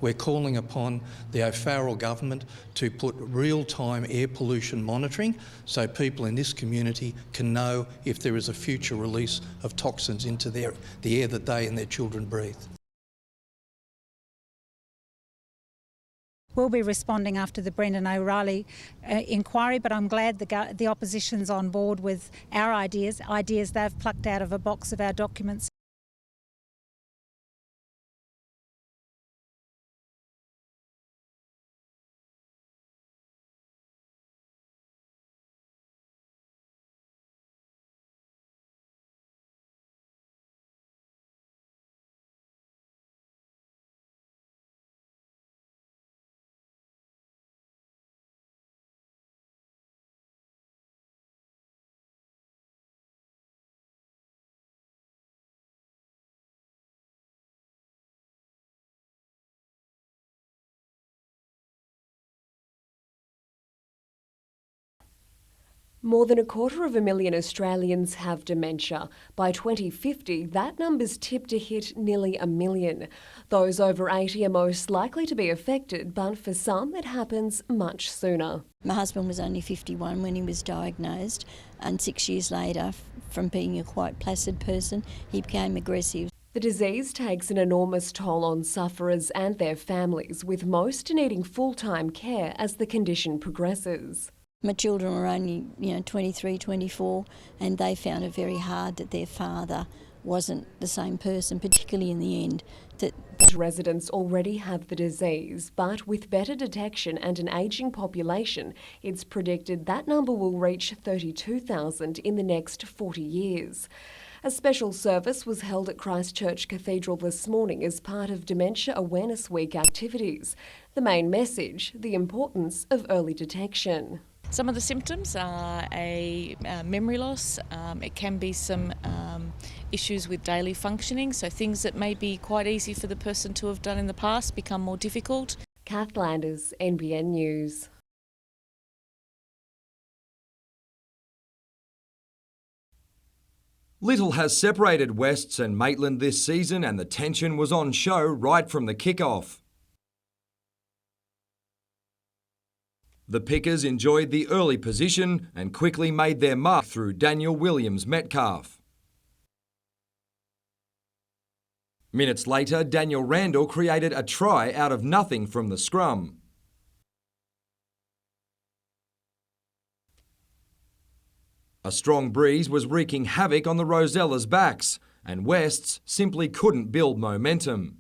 We're calling upon the O'Farrell government to put real-time air pollution monitoring so people in this community can know if there is a future release of toxins into the air that they and their children breathe. We'll be responding after the Brendan O'Reilly inquiry, but I'm glad the opposition's on board with our ideas they've plucked out of a box of our documents. More than 250,000 Australians have dementia. By 2050, that number's tipped to hit nearly 1 million. Those over 80 are most likely to be affected, but for some it happens much sooner. My husband was only 51 when he was diagnosed, and 6 years later, from being a quite placid person, he became aggressive. The disease takes an enormous toll on sufferers and their families, with most needing full-time care as the condition progresses. My children were only, 23, 24, and they found it very hard that their father wasn't the same person, particularly in the end. Residents already have the disease, but with better detection and an ageing population, it's predicted that number will reach 32,000 in the next 40 years. A special service was held at Christchurch Cathedral this morning as part of Dementia Awareness Week activities. The main message, the importance of early detection. Some of the symptoms are a memory loss. It can be some issues with daily functioning, so things that may be quite easy for the person to have done in the past become more difficult. Kath Landers, NBN News. Little has separated Wests and Maitland this season, and the tension was on show right from the kick-off. The Pickers enjoyed the early position and quickly made their mark through Daniel Williams-Metcalf. Minutes later, Daniel Randall created a try out of nothing from the scrum. A strong breeze was wreaking havoc on the Rosellas' backs, and Wests simply couldn't build momentum.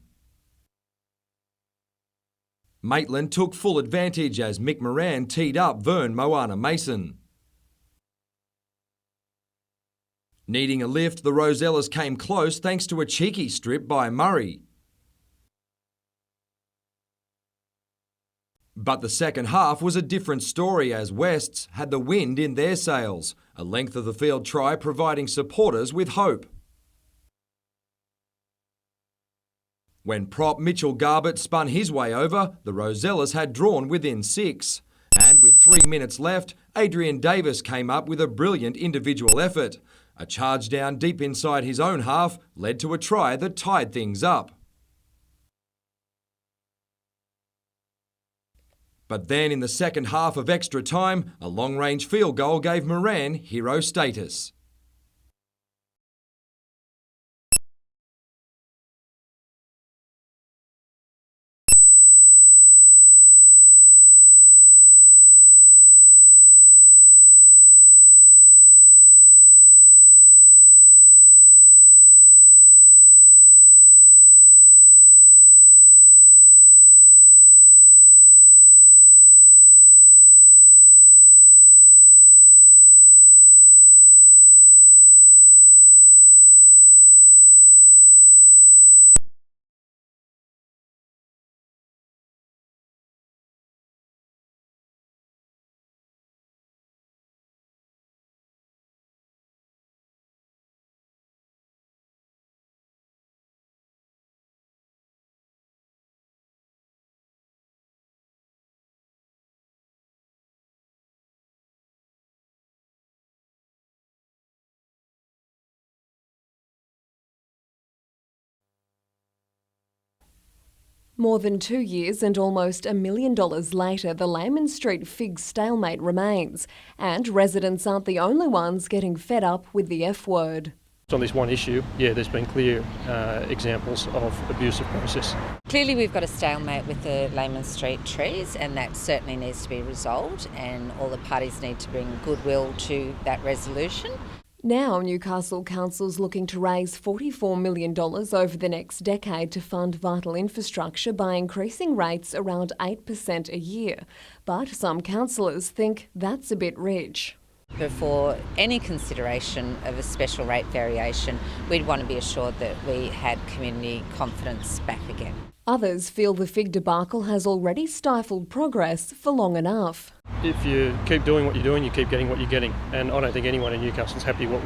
Maitland took full advantage as Mick Moran teed up Vern Moana Mason. Needing a lift, the Rosellas came close thanks to a cheeky strip by Murray. But the second half was a different story as Wests had the wind in their sails, a length of the field try providing supporters with hope. When prop Mitchell Garbutt spun his way over, the Rosellas had drawn within 6. And with 3 minutes left, Adrian Davis came up with a brilliant individual effort. A charge down deep inside his own half led to a try that tied things up. But then in the second half of extra time, a long-range field goal gave Moran hero status. More than 2 years and almost $1 million later, the Layman Street fig stalemate remains, and residents aren't the only ones getting fed up with the F word. On this one issue, there's been clear examples of abusive process. Clearly we've got a stalemate with the Layman Street trees, and that certainly needs to be resolved, and all the parties need to bring goodwill to that resolution. Now Newcastle Council's looking to raise $44 million over the next decade to fund vital infrastructure by increasing rates around 8% a year. But some councillors think that's a bit rich. Before any consideration of a special rate variation, we'd want to be assured that we had community confidence back again. Others feel the fig debacle has already stifled progress for long enough. If you keep doing what you're doing, you keep getting what you're getting, and I don't think anyone in Newcastle is happy with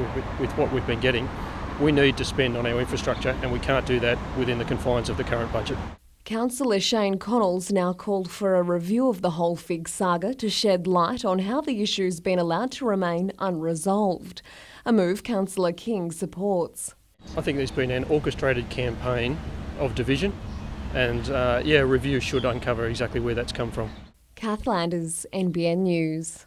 what we've been getting. We need to spend on our infrastructure, and we can't do that within the confines of the current budget. Councillor Shane Connell's now called for a review of the whole fig saga to shed light on how the issue's been allowed to remain unresolved, a move Councillor King supports. I think there's been an orchestrated campaign of division, and a review should uncover exactly where that's come from. Kath Landers, NBN News.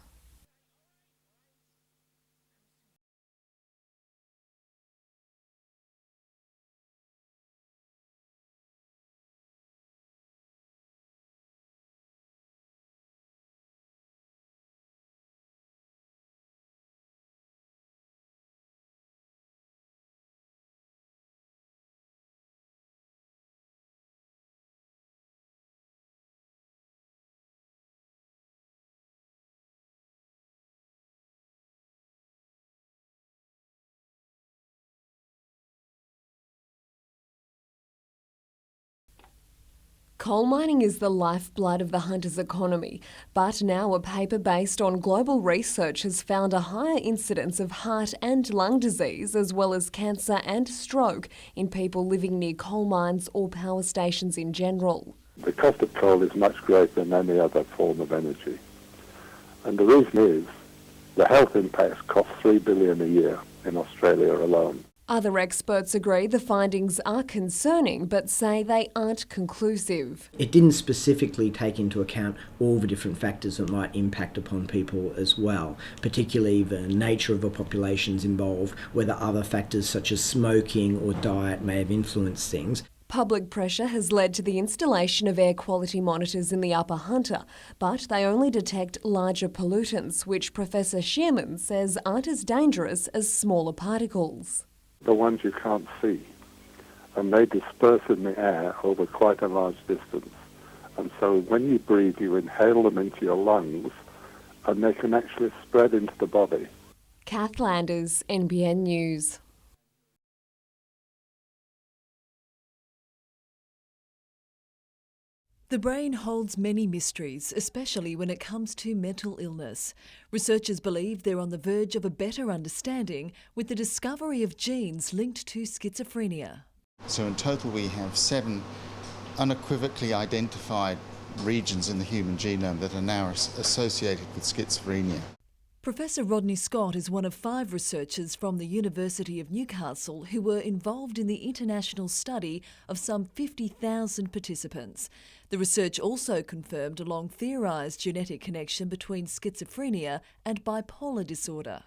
Coal mining is the lifeblood of the Hunter's economy, but now a paper based on global research has found a higher incidence of heart and lung disease, as well as cancer and stroke, in people living near coal mines or power stations in general. The cost of coal is much greater than any other form of energy. And the reason is the health impacts cost $3 billion a year in Australia alone. Other experts agree the findings are concerning, but say they aren't conclusive. It didn't specifically take into account all the different factors that might impact upon people as well, particularly the nature of the populations involved, whether other factors such as smoking or diet may have influenced things. Public pressure has led to the installation of air quality monitors in the Upper Hunter, but they only detect larger pollutants, which Professor Shearman says aren't as dangerous as smaller particles. The ones you can't see, and they disperse in the air over quite a large distance. And so when you breathe, you inhale them into your lungs, and they can actually spread into the body. Kath Landers, NBN News. The brain holds many mysteries, especially when it comes to mental illness. Researchers believe they're on the verge of a better understanding with the discovery of genes linked to schizophrenia. So in total we have 7 unequivocally identified regions in the human genome that are now associated with schizophrenia. Professor Rodney Scott is one of 5 researchers from the University of Newcastle who were involved in the international study of some 50,000 participants. The research also confirmed a long theorised genetic connection between schizophrenia and bipolar disorder.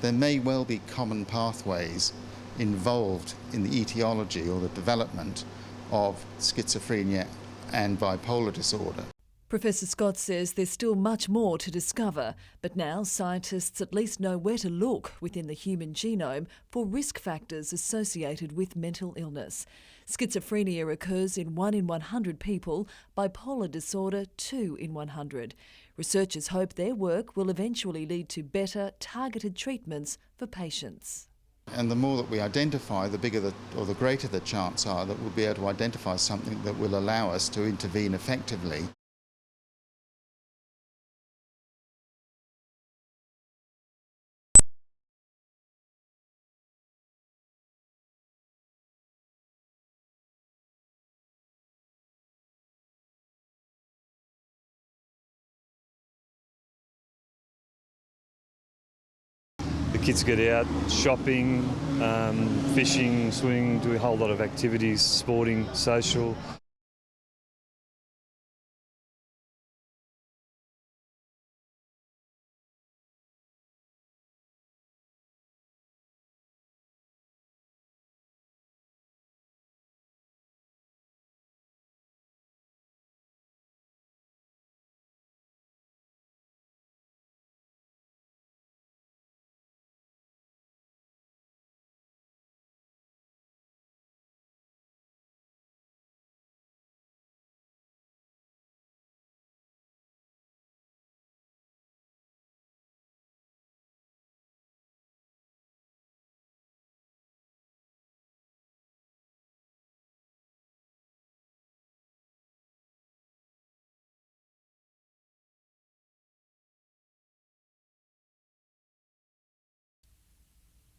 There may well be common pathways involved in the etiology or the development of schizophrenia and bipolar disorder. Professor Scott says there's still much more to discover, but now scientists at least know where to look within the human genome for risk factors associated with mental illness. Schizophrenia occurs in 1 in 100 people, bipolar disorder 2 in 100. Researchers hope their work will eventually lead to better, targeted treatments for patients. And the more that we identify, the bigger or the greater the chance are that we'll be able to identify something that will allow us to intervene effectively. The kids get out shopping, fishing, swimming, do a whole lot of activities, sporting, social.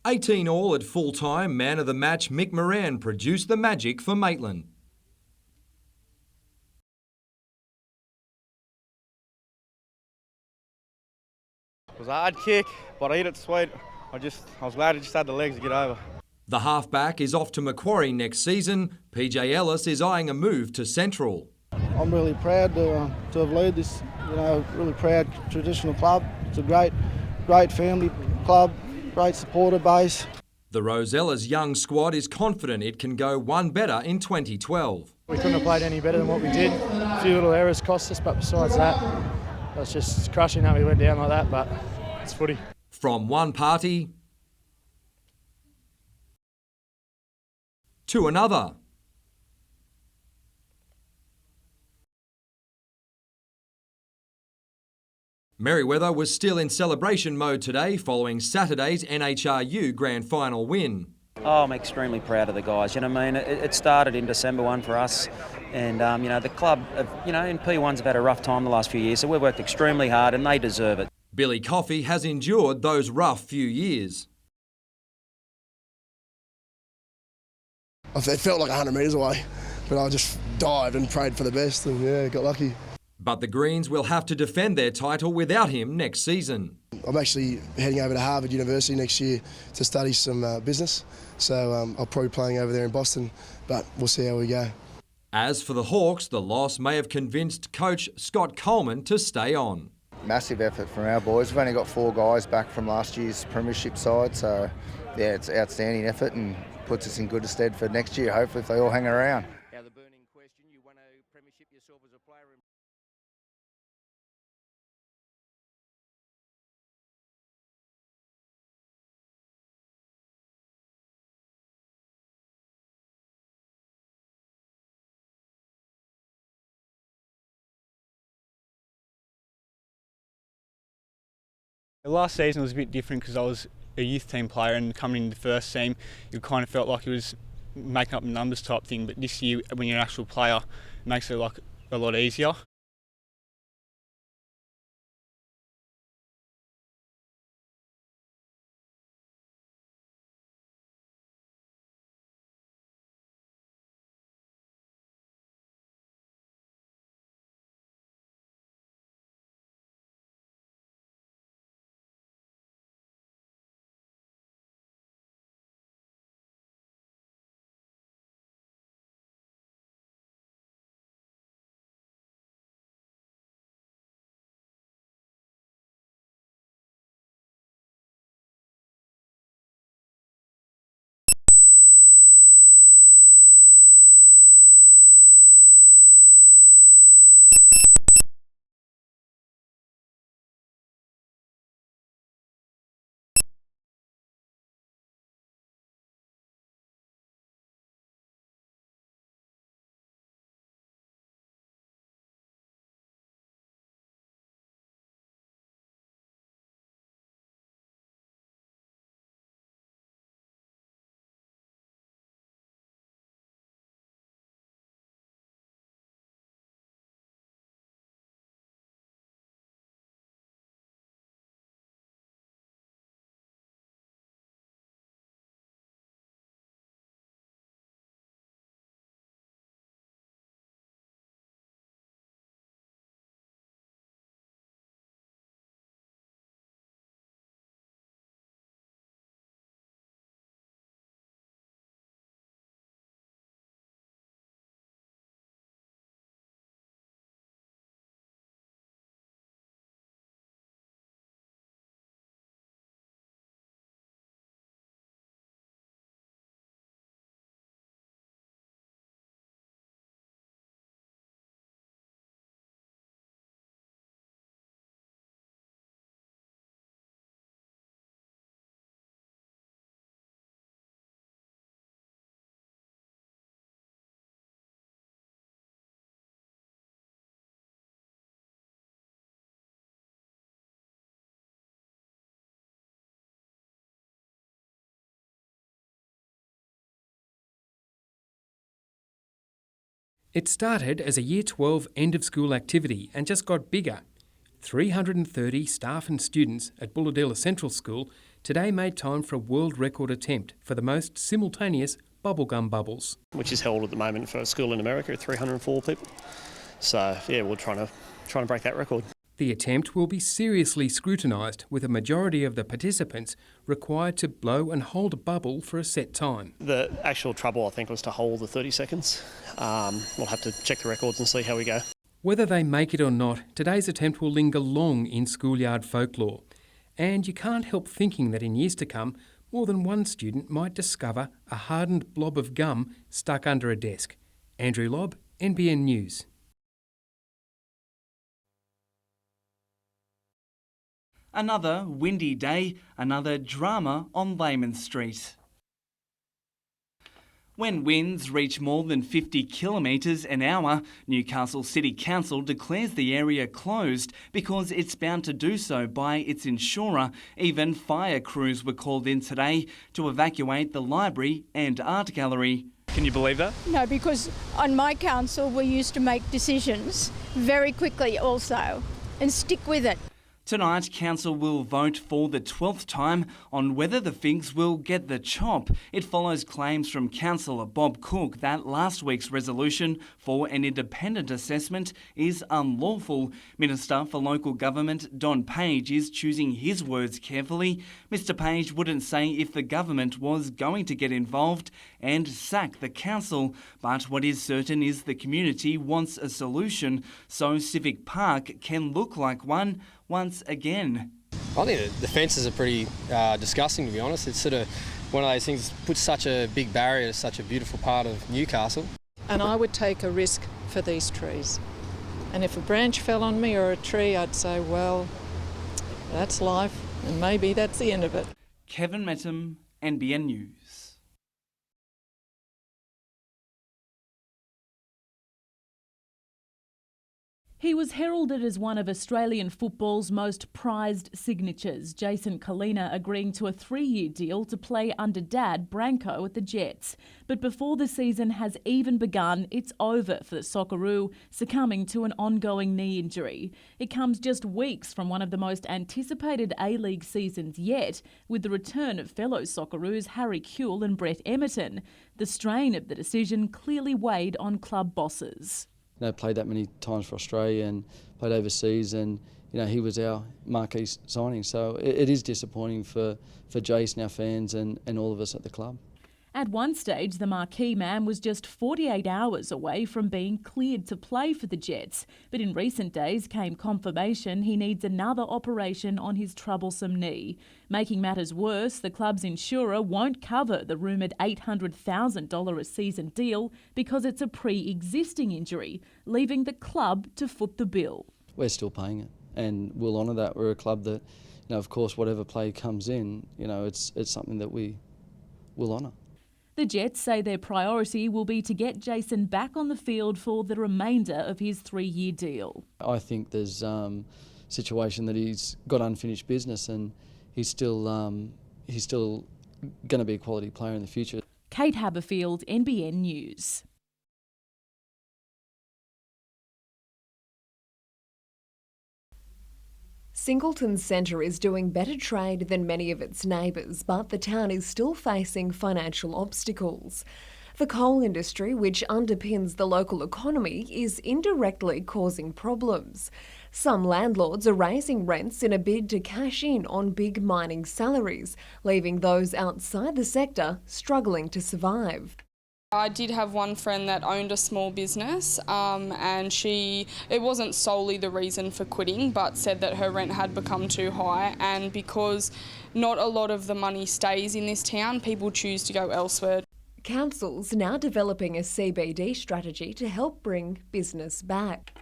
18 all at full-time, man of the match Mick Moran produced the magic for Maitland. It was a hard kick, but I hit it sweet. I was glad I just had the legs to get over. The halfback is off to Macquarie next season. PJ Ellis is eyeing a move to Central. I'm really proud to have led this, really proud traditional club. It's a great family club, great supporter base. The Rosella's young squad is confident it can go one better in 2012. We couldn't have played any better than what we did. A few little errors cost us, but besides that, it was just crushing that we went down like that, but it's footy. From one party to another. Merewether was still in celebration mode today following Saturday's NHRU Grand Final win. Oh, I'm extremely proud of the guys. You know what I mean? It started in December 1 for us, and the club, in P1s have had a rough time the last few years, so we've worked extremely hard and they deserve it. Billy Coffey has endured those rough few years. It felt like 100 metres away, but I just dived and prayed for the best and got lucky. But the Greens will have to defend their title without him next season. I'm actually heading over to Harvard University next year to study some business, so I'll probably be playing over there in Boston, but we'll see how we go. As for the Hawks, the loss may have convinced coach Scott Coleman to stay on. Massive effort from our boys. We've only got 4 guys back from last year's premiership side, so it's outstanding effort and puts us in good stead for next year, hopefully, if they all hang around. Now the burning question, you won a premiership yourself as a player. The last season was a bit different because I was a youth team player, and coming into the first team, it kind of felt like it was making up numbers type thing. But this year, when you're an actual player, it makes it like a lot easier. It started as a Year 12 end-of-school activity and just got bigger. 330 staff and students at Bulladella Central School today made time for a world record attempt for the most simultaneous bubblegum bubbles. Which is held at the moment for a school in America at 304 people. So, yeah, we're trying to break that record. The attempt will be seriously scrutinised, with a majority of the participants required to blow and hold a bubble for a set time. The actual trouble, I think, was to hold the 30 seconds. We'll have to check the records and see how we go. Whether they make it or not, today's attempt will linger long in schoolyard folklore. And you can't help thinking that in years to come, more than one student might discover a hardened blob of gum stuck under a desk. Andrew Lobb, NBN News. Another windy day, another drama on Layman Street. When winds reach more than 50 kilometres an hour, Newcastle City Council declares the area closed because it's bound to do so by its insurer. Even fire crews were called in today to evacuate the library and art gallery. Can you believe that? No, because on my council we used to make decisions very quickly also and stick with it. Tonight, Council will vote for the 12th time on whether the Figs will get the chop. It follows claims from Councillor Bob Cook that last week's resolution for an independent assessment is unlawful. Minister for Local Government Don Page is choosing his words carefully. Mr Page wouldn't say if the government was going to get involved and sack the council, but what is certain is the community wants a solution so Civic Park can look like one once again. I think the fences are pretty disgusting, to be honest. It's sort of one of those things that puts such a big barrier to such a beautiful part of Newcastle. And I would take a risk for these trees. And if a branch fell on me or a tree, I'd say, well, that's life, and maybe that's the end of it. Kevin Mettam, NBN News. He was heralded as one of Australian football's most prized signatures, Jason Collina agreeing to a 3-year deal to play under dad Branko at the Jets. But before the season has even begun, it's over for the Socceroo, succumbing to an ongoing knee injury. It comes just weeks from one of the most anticipated A-League seasons yet, with the return of fellow Socceroos Harry Kewell and Brett Emerton. The strain of the decision clearly weighed on club bosses. Played that many times for Australia and played overseas, and he was our marquee signing. So it is disappointing for Jason, our fans, and all of us at the club. At one stage, the marquee man was just 48 hours away from being cleared to play for the Jets. But in recent days came confirmation he needs another operation on his troublesome knee. Making matters worse, the club's insurer won't cover the rumoured $800,000 a season deal because it's a pre-existing injury, leaving the club to foot the bill. We're still paying it, and we'll honour that. We're a club that, of course, whatever play comes in, it's something that we will honour. The Jets say their priority will be to get Jason back on the field for the remainder of his 3-year deal. I think there's a situation that he's got unfinished business, and he's still going to be a quality player in the future. Kate Haberfield, NBN News. Singleton Centre is doing better trade than many of its neighbours, but the town is still facing financial obstacles. The coal industry, which underpins the local economy, is indirectly causing problems. Some landlords are raising rents in a bid to cash in on big mining salaries, leaving those outside the sector struggling to survive. I did have one friend that owned a small business and it wasn't solely the reason for quitting, but said that her rent had become too high, and because not a lot of the money stays in this town, people choose to go elsewhere. Council's now developing a CBD strategy to help bring business back.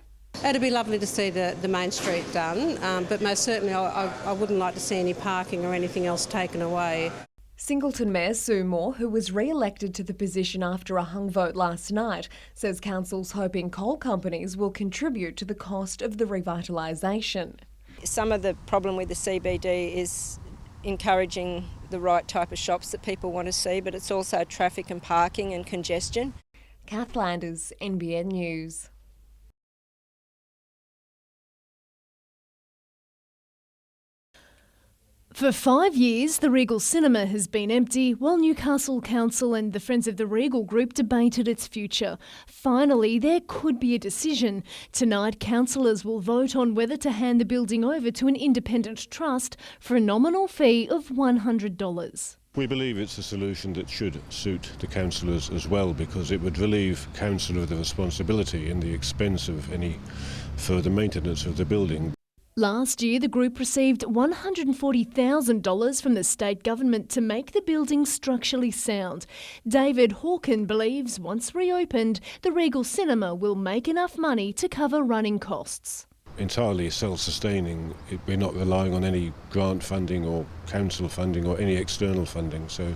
It'd be lovely to see the main street done, but most certainly I wouldn't like to see any parking or anything else taken away. Singleton Mayor Sue Moore, who was re-elected to the position after a hung vote last night, says council's hoping coal companies will contribute to the cost of the revitalisation. Some of the problem with the CBD is encouraging the right type of shops that people want to see, but it's also traffic and parking and congestion. Kath Landers, NBN News. For 5 years, the Regal Cinema has been empty while Newcastle Council and the Friends of the Regal Group debated its future. Finally, there could be a decision. Tonight, councillors will vote on whether to hand the building over to an independent trust for a nominal fee of $100. We believe it's a solution that should suit the councillors as well, because it would relieve council of the responsibility and the expense of any further maintenance of the building. Last year, the group received $140,000 from the state government to make the building structurally sound. David Hawken believes once reopened, the Regal Cinema will make enough money to cover running costs. Entirely self-sustaining, we're not relying on any grant funding or council funding or any external funding, so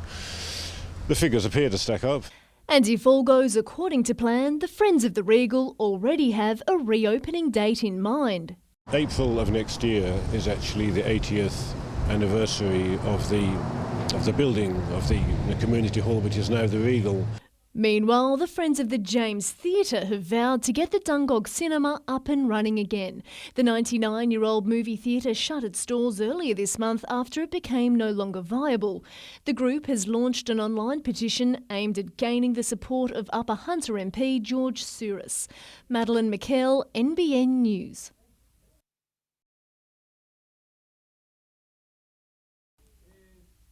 the figures appear to stack up. And if all goes according to plan, the Friends of the Regal already have a reopening date in mind. April of next year is actually the 80th anniversary of the building of the community hall, which is now the Regal. Meanwhile, the Friends of the James Theatre have vowed to get the Dungog Cinema up and running again. The 99-year-old movie theatre shut its doors earlier this month after it became no longer viable. The group has launched an online petition aimed at gaining the support of Upper Hunter MP George Souris. Madeline McKell, NBN News.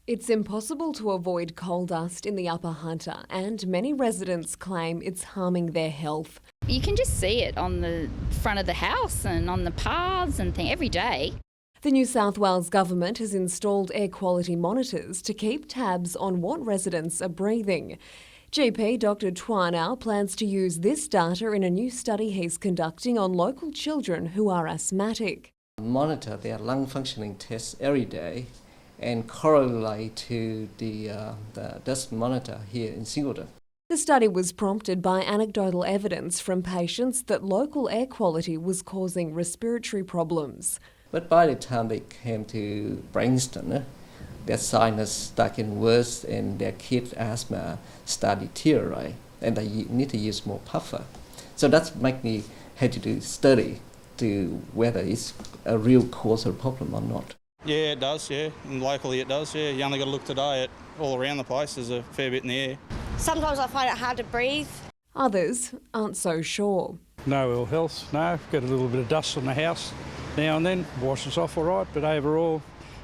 It's impossible to avoid coal dust in the Upper Hunter, and many residents claim it's harming their health. You can just see it on the front of the house and on the paths and things every day. The New South Wales government has installed air quality monitors to keep tabs on what residents are breathing. GP Dr Twarnow plans to use this data in a new study he's conducting on local children who are asthmatic. Monitor their lung functioning tests every day and correlate to the dust monitor here in Singleton. The study was prompted by anecdotal evidence from patients that local air quality was causing respiratory problems. But by the time they came to Brainston, their sinus started getting worse and their kid asthma started deteriorate, and they need to use more puffer. So that's make me had to do study to whether it's a real cause or problem or not. Yeah, it does, yeah. And locally it does, yeah. You only got to look today at all around the place. There's a fair bit in the air. Sometimes I find it hard to breathe. Others aren't so sure. No ill health, no. Get a little bit of dust on the house now and then. Washes off all right, but overall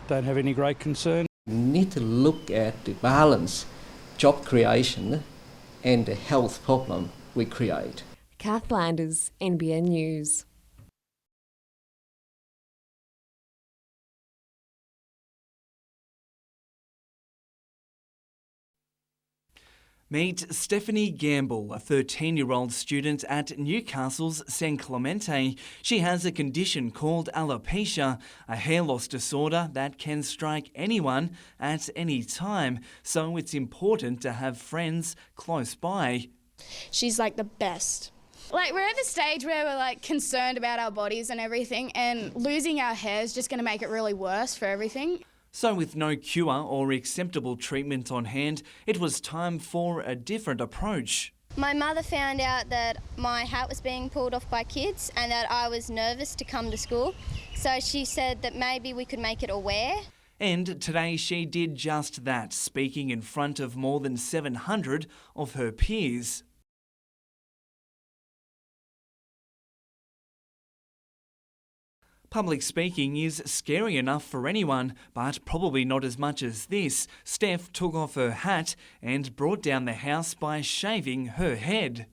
don't have any great concern. We need to look at the balance, job creation and the health problem we create. Kath Landers, NBN News. Meet Stephanie Gamble, a 13-year-old student at Newcastle's San Clemente. She has a condition called alopecia, a hair loss disorder that can strike anyone at any time, so it's important to have friends close by. She's like the best. Like, we're at the stage where we're like concerned about our bodies and everything, and losing our hair is just going to make it really worse for everything. So with no cure or acceptable treatment on hand, it was time for a different approach. My mother found out that my hat was being pulled off by kids and that I was nervous to come to school. So she said that maybe we could make it aware. And today she did just that, speaking in front of more than 700 of her peers. Public speaking is scary enough for anyone, but probably not as much as this. Steph took off her hat and brought down the house by shaving her head.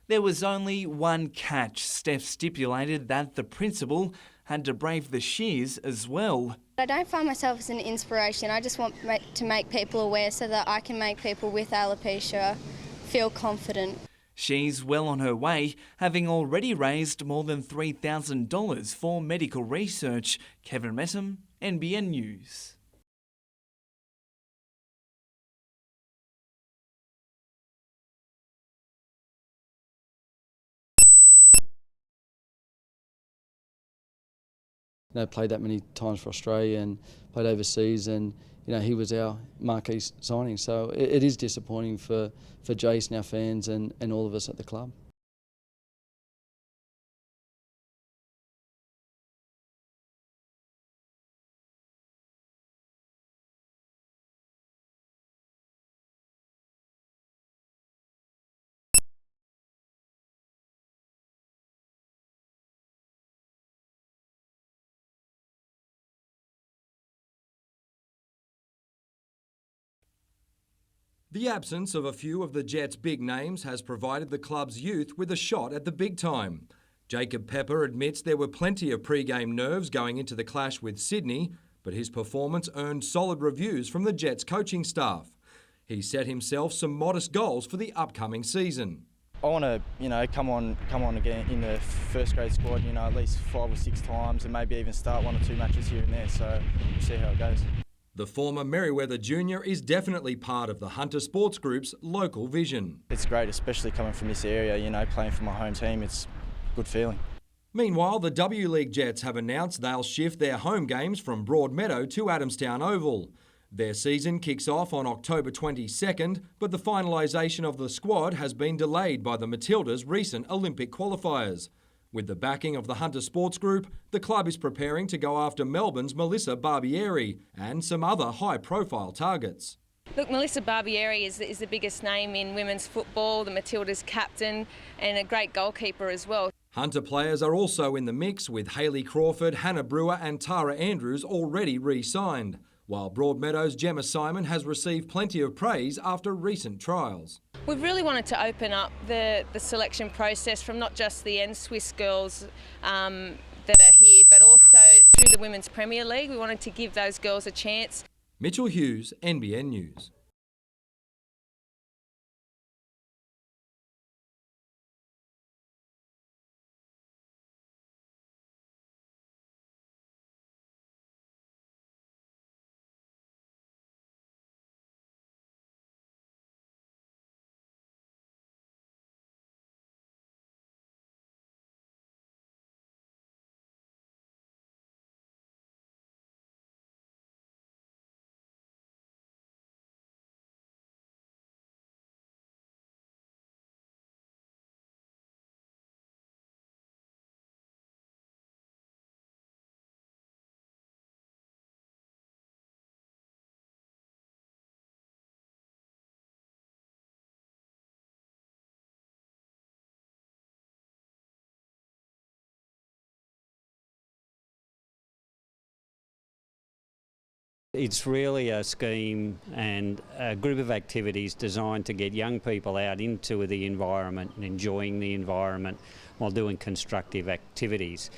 There was only one catch. Steph stipulated that the principal had to brave the shears as well. I don't find myself as an inspiration. I just want to make people aware so that I can make people with alopecia feel confident. She's well on her way, having already raised more than $3,000 for medical research. Kevin Messam, NBN News. Played that many times for Australia and played overseas, and he was our marquee signing. So it is disappointing for Jace and our fans and all of us at the club. The absence of a few of the Jets' big names has provided the club's youth with a shot at the big time. Jacob Pepper admits there were plenty of pre-game nerves going into the clash with Sydney, but his performance earned solid reviews from the Jets' coaching staff. He set himself some modest goals for the upcoming season. I want to, come on again in the first grade squad, at least 5 or 6 times, and maybe even start 1 or 2 matches here and there. So we'll see how it goes. The former Merriweather junior is definitely part of the Hunter Sports Group's local vision. It's great, especially coming from this area, playing for my home team. It's a good feeling. Meanwhile, the W League Jets have announced they'll shift their home games from Broadmeadow to Adamstown Oval. Their season kicks off on October 22nd, but the finalisation of the squad has been delayed by the Matildas' recent Olympic qualifiers. With the backing of the Hunter Sports Group, the club is preparing to go after Melbourne's Melissa Barbieri and some other high-profile targets. Look, Melissa Barbieri is the biggest name in women's football, the Matildas captain and a great goalkeeper as well. Hunter players are also in the mix, with Hayley Crawford, Hannah Brewer and Tara Andrews already re-signed, while Broadmeadow's Gemma Simon has received plenty of praise after recent trials. We've really wanted to open up the selection process from not just the N-Swiss girls that are here, but also through the Women's Premier League. We wanted to give those girls a chance. Mitchell Hughes, NBN News. It's really a scheme and a group of activities designed to get young people out into the environment and enjoying the environment while doing constructive activities.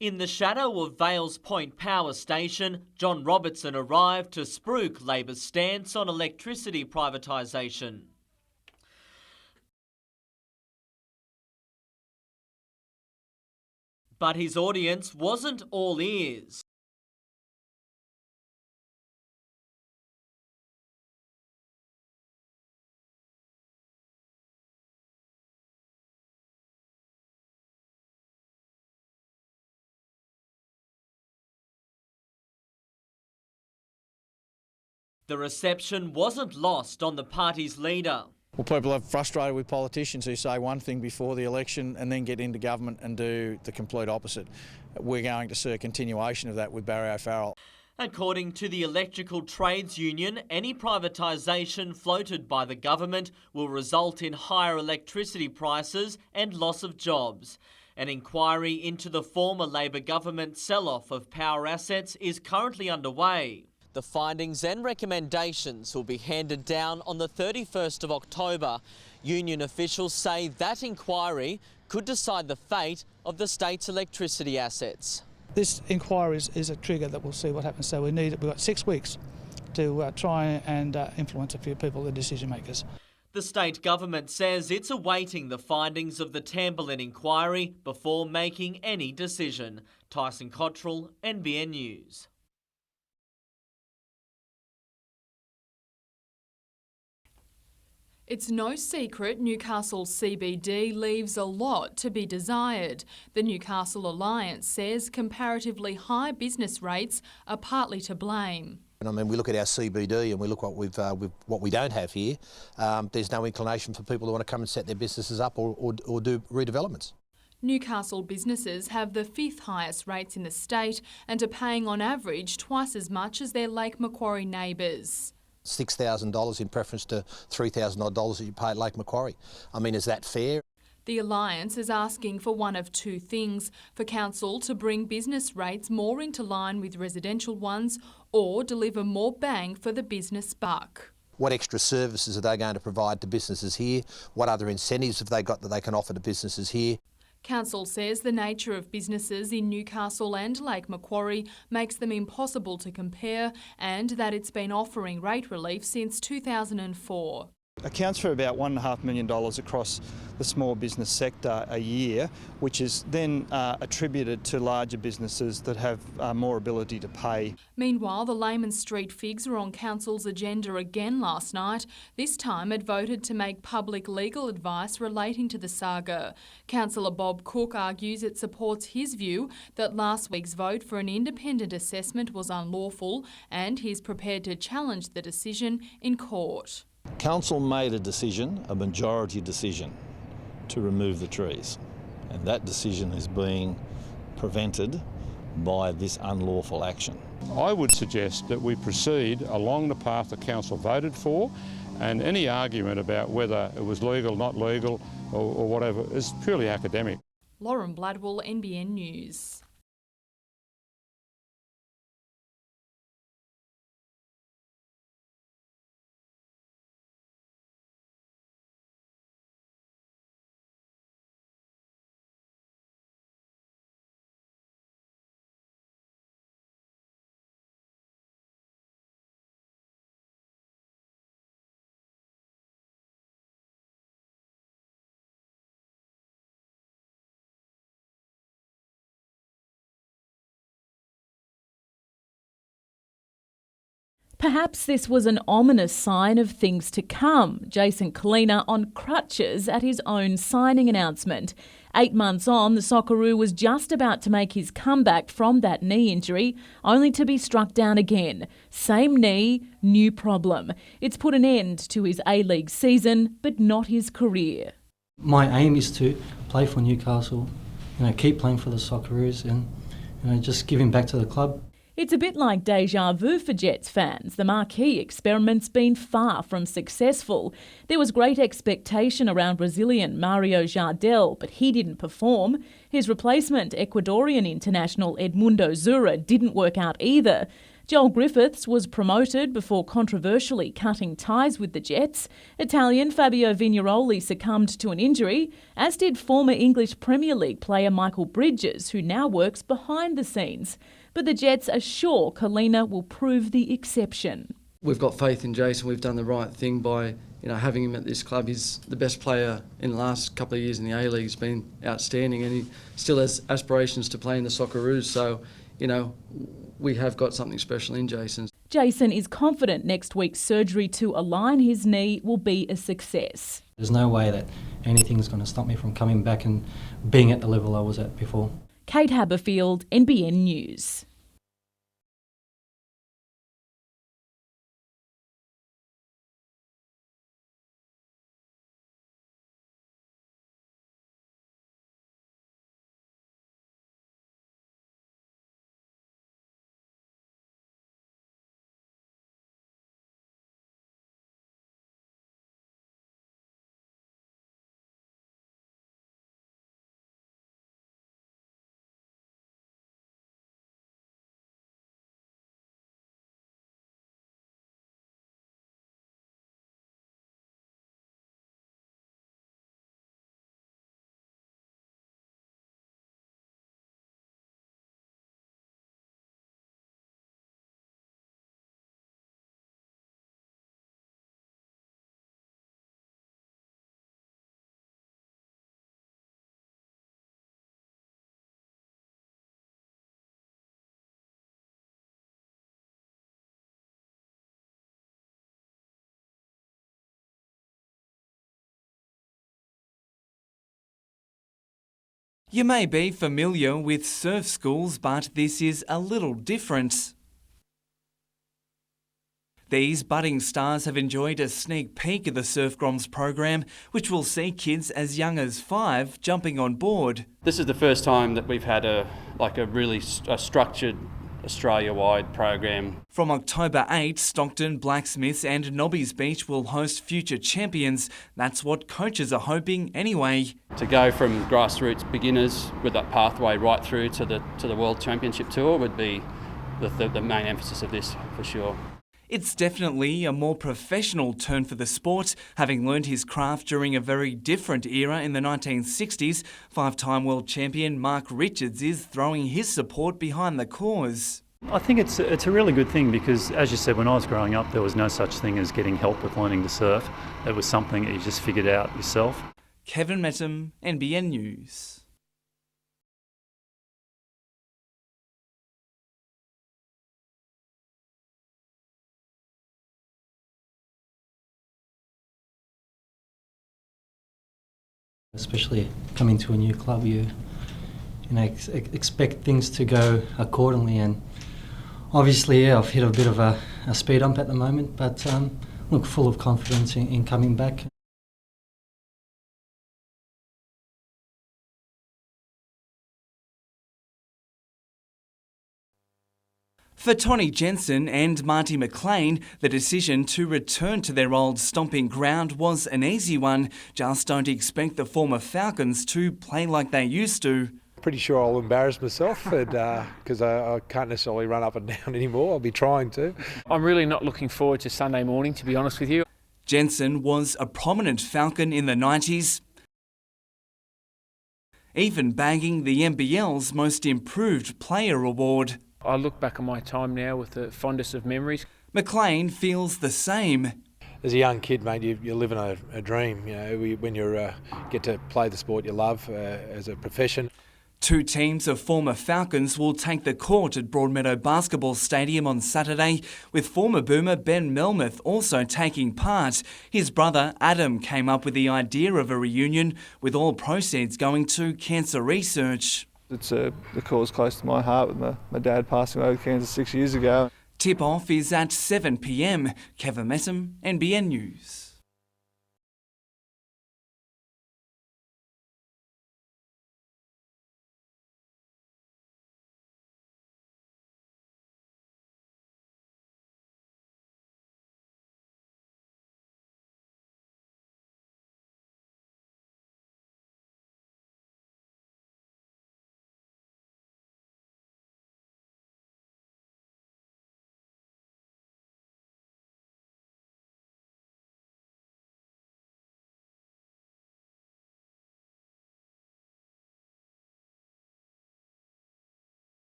In the shadow of Vales Point Power Station, John Robertson arrived to spruik Labor's stance on electricity privatisation. But his audience wasn't all ears. The reception wasn't lost on the party's leader. Well, people are frustrated with politicians who say one thing before the election and then get into government and do the complete opposite. We're going to see a continuation of that with Barry O'Farrell. According to the Electrical Trades Union, any privatisation floated by the government will result in higher electricity prices and loss of jobs. An inquiry into the former Labor government sell-off of power assets is currently underway. The findings and recommendations will be handed down on the 31st of October. Union officials say that inquiry could decide the fate of the state's electricity assets. This inquiry is a trigger that we'll see what happens. So we've got 6 weeks to try and influence a few people, the decision makers. The state government says it's awaiting the findings of the Tamberlin inquiry before making any decision. Tyson Cottrell, NBN News. It's no secret Newcastle CBD leaves a lot to be desired. The Newcastle Alliance says comparatively high business rates are partly to blame. I mean, we look at our CBD and we look with what we don't have here. There's no inclination for people who want to come and set their businesses up or do redevelopments. Newcastle businesses have the 5th highest rates in the state and are paying on average twice as much as their Lake Macquarie neighbours. $6,000 in preference to $3,000 odd that you pay at Lake Macquarie. I mean, is that fair? The Alliance is asking for one of two things: for council to bring business rates more into line with residential ones, or deliver more bang for the business buck. What extra services are they going to provide to businesses here? What other incentives have they got that they can offer to businesses here? Council says the nature of businesses in Newcastle and Lake Macquarie makes them impossible to compare, and that it's been offering rate relief since 2004. Accounts for about $1.5 million across the small business sector a year, which is then attributed to larger businesses that have more ability to pay. Meanwhile, the Layman Street figs were on Council's agenda again last night. This time it voted to make public legal advice relating to the saga. Councillor Bob Cook argues it supports his view that last week's vote for an independent assessment was unlawful, and he's prepared to challenge the decision in court. Council made a decision, a majority decision, to remove the trees, and that decision is being prevented by this unlawful action. I would suggest that we proceed along the path the council voted for, and any argument about whether it was legal, not legal or whatever is purely academic. Lauren Bladwell, NBN News. Perhaps this was an ominous sign of things to come. Jason Kalina on crutches at his own signing announcement. 8 months on, the Socceroo was just about to make his comeback from that knee injury, only to be struck down again. Same knee, new problem. It's put an end to his A-League season, but not his career. My aim is to play for Newcastle, keep playing for the Socceroos and just giving back to the club. It's a bit like deja vu for Jets fans. The marquee experiment's been far from successful. There was great expectation around Brazilian Mario Jardel, but he didn't perform. His replacement, Ecuadorian international Edmundo Zura, didn't work out either. Joel Griffiths was promoted before controversially cutting ties with the Jets. Italian Fabio Vigneroli succumbed to an injury, as did former English Premier League player Michael Bridges, who now works behind the scenes. But the Jets are sure Kalina will prove the exception. We've got faith in Jason. We've done the right thing by having him at this club. He's the best player in the last couple of years in the A-League. He's been outstanding, and he still has aspirations to play in the Socceroos. So, we have got something special in Jason. Jason is confident next week's surgery to align his knee will be a success. There's no way that anything's going to stop me from coming back and being at the level I was at before. Kate Haberfield, NBN News. You may be familiar with surf schools, but this is a little different. These budding stars have enjoyed a sneak peek of the Surf Groms program, which will see kids as young as 5 jumping on board. This is the first time that we've had a really structured Australia-wide program. From October 8, Stockton, Blacksmiths and Nobby's Beach will host future champions. That's what coaches are hoping anyway. To go from grassroots beginners with that pathway right through to the World Championship Tour would be the main emphasis of this, for sure. It's definitely a more professional turn for the sport. Having learned his craft during a very different era in the 1960s, 5-time world champion Mark Richards is throwing his support behind the cause. I think it's a really good thing because, as you said, when I was growing up, there was no such thing as getting help with learning to surf. It was something that you just figured out yourself. Kevin Metham, NBN News. Especially coming to a new club, you expect things to go accordingly, and obviously, I've hit a bit of a speed bump at the moment, but look, full of confidence in coming back. For Tony Jensen and Marty McLean, the decision to return to their old stomping ground was an easy one. Just don't expect the former Falcons to play like they used to. Pretty sure I'll embarrass myself because I can't necessarily run up and down anymore. I'll be trying to. I'm really not looking forward to Sunday morning, to be honest with you. Jensen was a prominent Falcon in the 90s, even bagging the NBL's Most Improved Player award. I look back on my time now with the fondest of memories. McLean feels the same. As a young kid, mate, you're living a dream. You know, when you get to play the sport you love as a profession. 2 teams of former Falcons will take the court at Broadmeadow Basketball Stadium on Saturday, with former Boomer Ben Melmoth also taking part. His brother Adam came up with the idea of a reunion, with all proceeds going to cancer research. It's the cause close to my heart with my dad passing away with cancer 6 years ago. Tip-off is at 7 p.m. Kevin Metham, NBN News.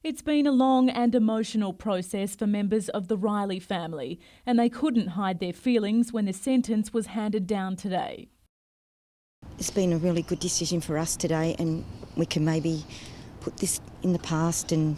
It's been a long and emotional process for members of the Riley family, and they couldn't hide their feelings when the sentence was handed down today. It's been a really good decision for us today, and we can maybe put this in the past and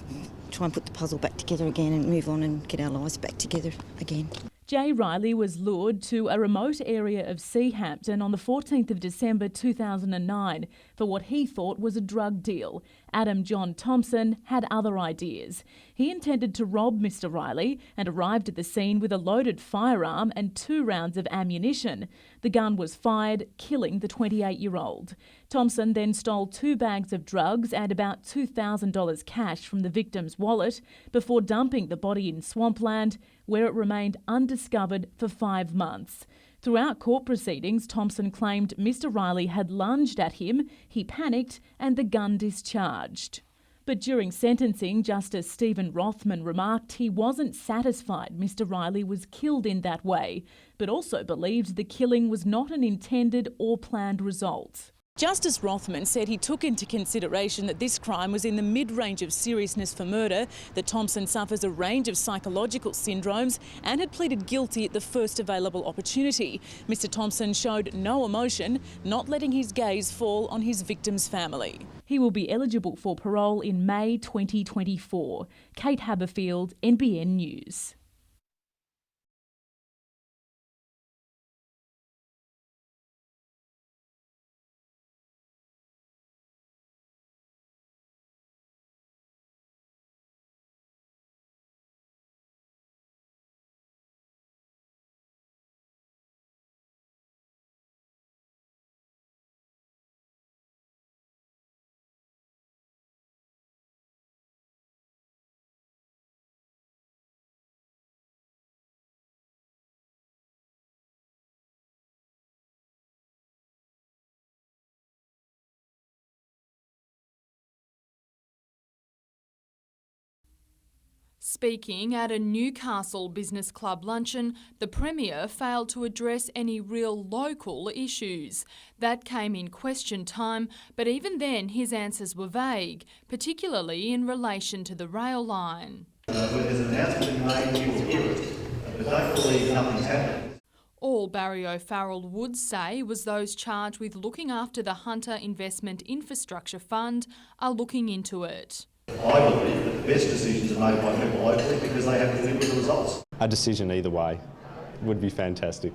try and put the puzzle back together again and move on and get our lives back together again. Jay Riley was lured to a remote area of Seahampton on the 14th of December 2009 for what he thought was a drug deal. Adam John Thompson had other ideas. He intended to rob Mr Riley and arrived at the scene with a loaded firearm and 2 rounds of ammunition. The gun was fired, killing the 28-year-old. Thompson then stole 2 bags of drugs and about $2,000 cash from the victim's wallet before dumping the body in swampland, where it remained undiscovered for 5 months. Throughout court proceedings, Thompson claimed Mr Riley had lunged at him, he panicked and the gun discharged. But during sentencing, Justice Stephen Rothman remarked he wasn't satisfied Mr Riley was killed in that way, but also believed the killing was not an intended or planned result. Justice Rothman said he took into consideration that this crime was in the mid-range of seriousness for murder, that Thompson suffers a range of psychological syndromes and had pleaded guilty at the first available opportunity. Mr Thompson showed no emotion, not letting his gaze fall on his victim's family. He will be eligible for parole in May 2024. Kate Haberfield, NBN News. Speaking at a Newcastle Business Club luncheon, the Premier failed to address any real local issues. That came in question time, but even then his answers were vague, particularly in relation to the rail line. When there's an announcement made, you will hear it, but don't believe nothing's happening. All Barry O'Farrell would say was those charged with looking after the Hunter Investment Infrastructure Fund are looking into it. I believe that the best decisions are made by people locally because they have to live with the results. A decision either way would be fantastic.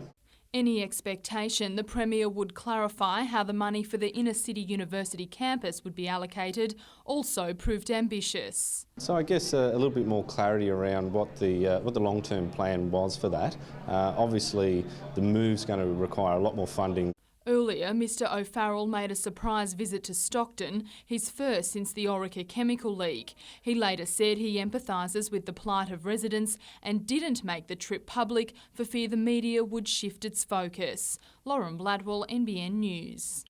Any expectation the Premier would clarify how the money for the inner-city university campus would be allocated also proved ambitious. So I guess a little bit more clarity around what the long-term plan was for that. Obviously, the move's going to require a lot more funding. Earlier, Mr O'Farrell made a surprise visit to Stockton, his first since the Orica chemical leak. He later said he empathises with the plight of residents and didn't make the trip public for fear the media would shift its focus. Lauren Bladwell, NBN News.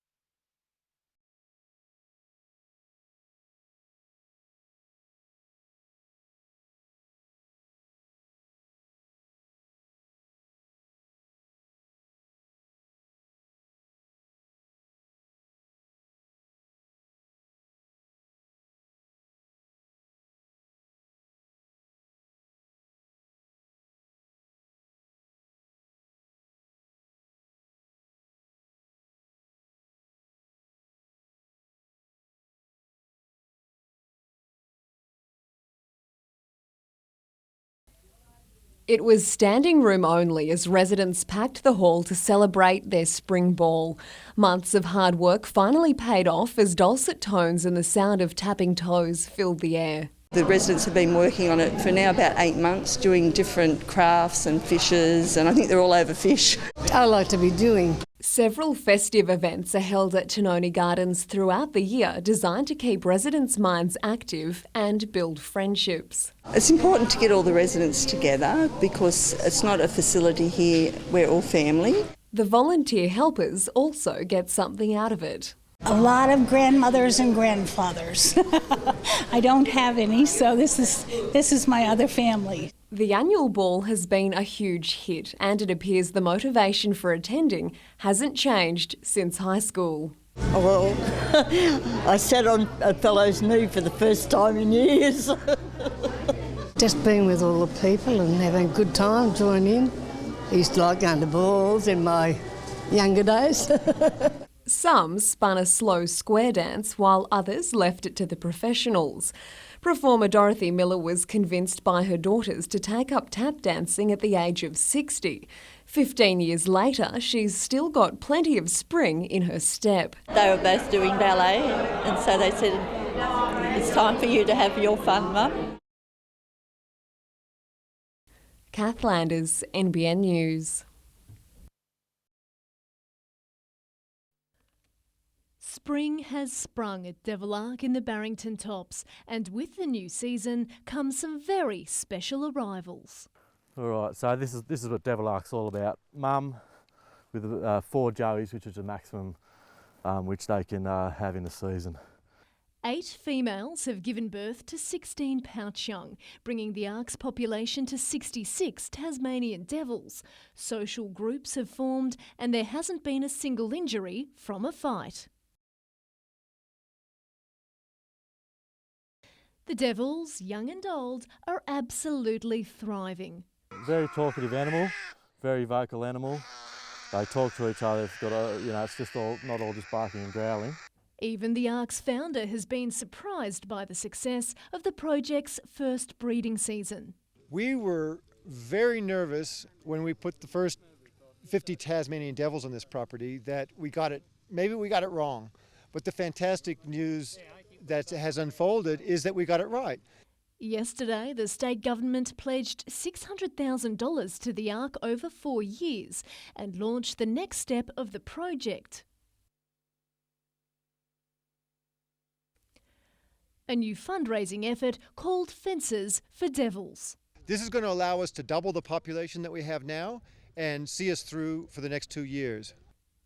It was standing room only as residents packed the hall to celebrate their spring ball. Months of hard work finally paid off as dulcet tones and the sound of tapping toes filled the air. The residents have been working on it for now about 8 months, doing different crafts and fishes, and I think they're all over fish. I like to be doing. Several festive events are held at Tononi Gardens throughout the year, designed to keep residents' minds active and build friendships. It's important to get all the residents together because it's not a facility here, we're all family. The volunteer helpers also get something out of it. A lot of grandmothers and grandfathers. I don't have any, so this is my other family. The annual ball has been a huge hit, and it appears the motivation for attending hasn't changed since high school. Oh, well, I sat on a fellow's knee for the first time in years. Just being with all the people and having a good time, join in. I used to like going to balls in my younger days. Some spun a slow square dance while others left it to the professionals. Performer Dorothy Miller was convinced by her daughters to take up tap dancing at the age of 60. 15 years later, she's still got plenty of spring in her step. They were both doing ballet, and so they said It's time for you to have your fun, Mum. Kath Landers, NBN News. Spring has sprung at Devil Ark in the Barrington Tops, and with the new season comes some very special arrivals. All right, so this is what Devil Ark's all about. Mum with 4 joeys, which is the maximum which they can have in a season. 8 females have given birth to 16 pouch young, bringing the Ark's population to 66 Tasmanian devils. Social groups have formed and there hasn't been a single injury from a fight. The devils, young and old, are absolutely thriving. Very talkative animal, very vocal animal. They talk to each other. It's got it's just not all just barking and growling. Even the Ark's founder has been surprised by the success of the project's first breeding season. We were very nervous when we put the first 50 Tasmanian devils on this property that maybe we got it wrong. But the fantastic news that has unfolded is that we got it right. Yesterday, the state government pledged $600,000 to the Ark over 4 years and launched the next step of the project. A new fundraising effort called Fences for Devils. This is going to allow us to double the population that we have now and see us through for the next 2 years.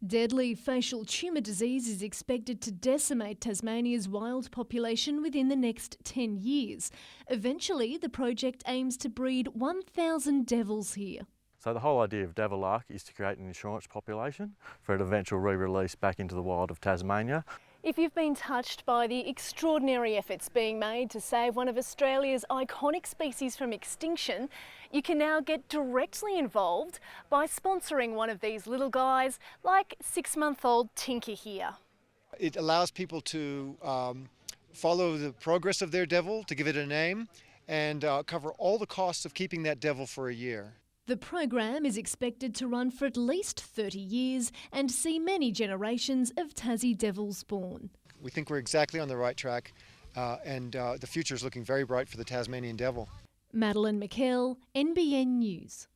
Deadly facial tumour disease is expected to decimate Tasmania's wild population within the next 10 years. Eventually, the project aims to breed 1,000 devils here. So the whole idea of Devil Ark is to create an insurance population for an eventual re-release back into the wild of Tasmania. If you've been touched by the extraordinary efforts being made to save one of Australia's iconic species from extinction, you can now get directly involved by sponsoring one of these little guys, like 6-month-old Tinker here. It allows people to follow the progress of their devil, to give it a name, and cover all the costs of keeping that devil for a year. The program is expected to run for at least 30 years and see many generations of Tassie devils born. We think we're exactly on the right track and the future is looking very bright for the Tasmanian devil. Madeline McKell, NBN News.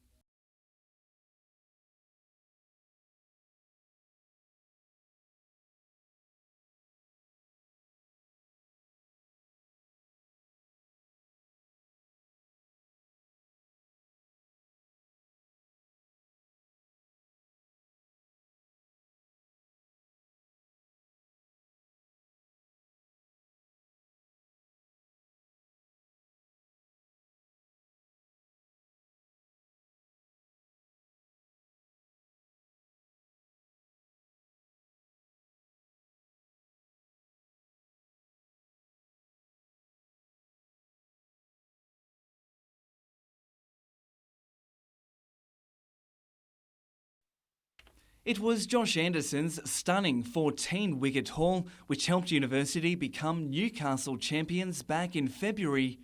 It was Josh Anderson's stunning 14-wicket haul which helped University become Newcastle champions back in February.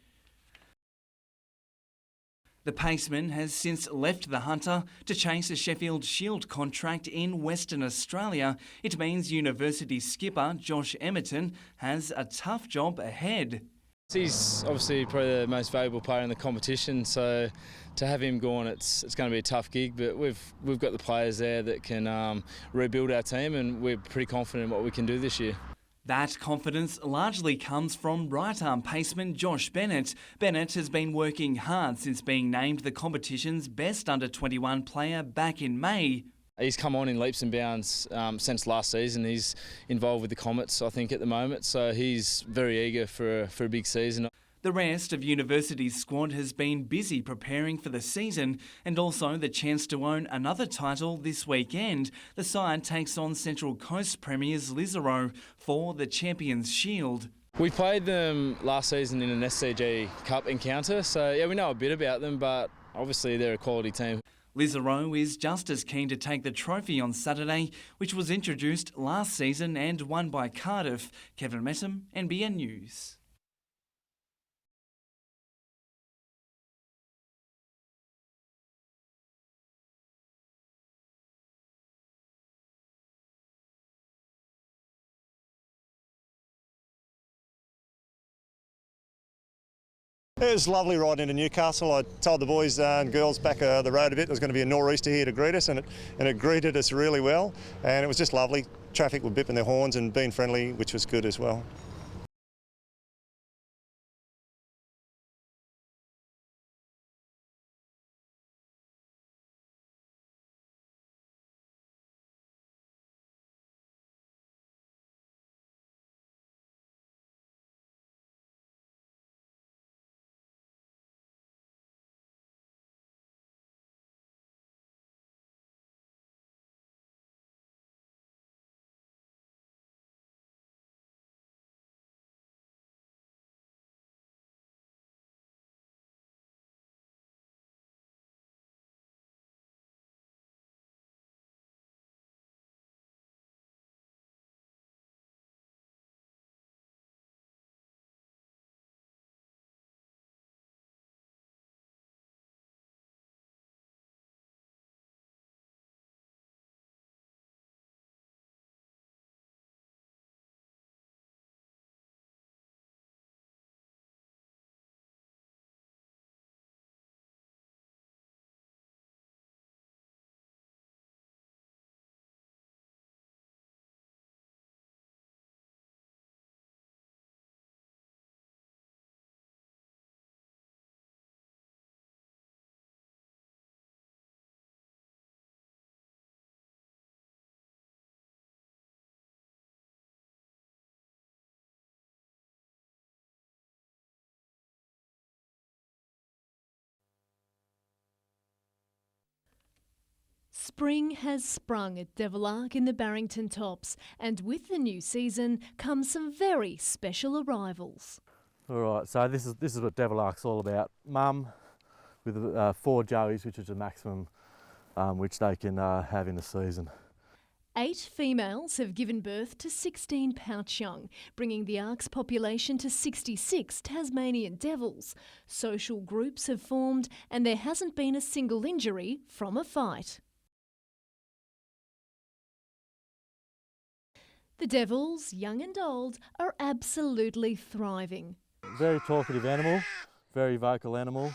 The paceman has since left the Hunter to chase a Sheffield Shield contract in Western Australia. It means University skipper Josh Emerton has a tough job ahead. He's obviously probably the most valuable player in the competition, so to have him gone, it's going to be a tough gig. But we've got the players there that can rebuild our team, and we're pretty confident in what we can do this year. That confidence largely comes from right-arm paceman Josh Bennett. Bennett has been working hard since being named the competition's best under-21 player back in May. He's come on in leaps and bounds since last season. He's involved with the Comets, I think, at the moment, so he's very eager for a big season. The rest of University's squad has been busy preparing for the season and also the chance to own another title this weekend. The side takes on Central Coast Premiers Lisero for the Champions Shield. We played them last season in an SCG Cup encounter, so yeah, we know a bit about them, but obviously they're a quality team. Lisero is just as keen to take the trophy on Saturday, which was introduced last season and won by Cardiff. Kevin Messam, NBN News. It was lovely riding into Newcastle. I told the boys and girls back the road a bit there was going to be a nor'easter here to greet us, and it greeted us really well, and it was just lovely. Traffic were bipping their horns and being friendly, which was good as well. Spring has sprung at Devilark in the Barrington Tops, and with the new season comes some very special arrivals. All right, so this is what Devilark's all about. Mum with 4 joeys, which is the maximum which they can have in a season. 8 females have given birth to 16 pouch young, bringing the Ark's population to 66 Tasmanian devils. Social groups have formed and there hasn't been a single injury from a fight. The devils, young and old, are absolutely thriving. Very talkative animal, very vocal animal.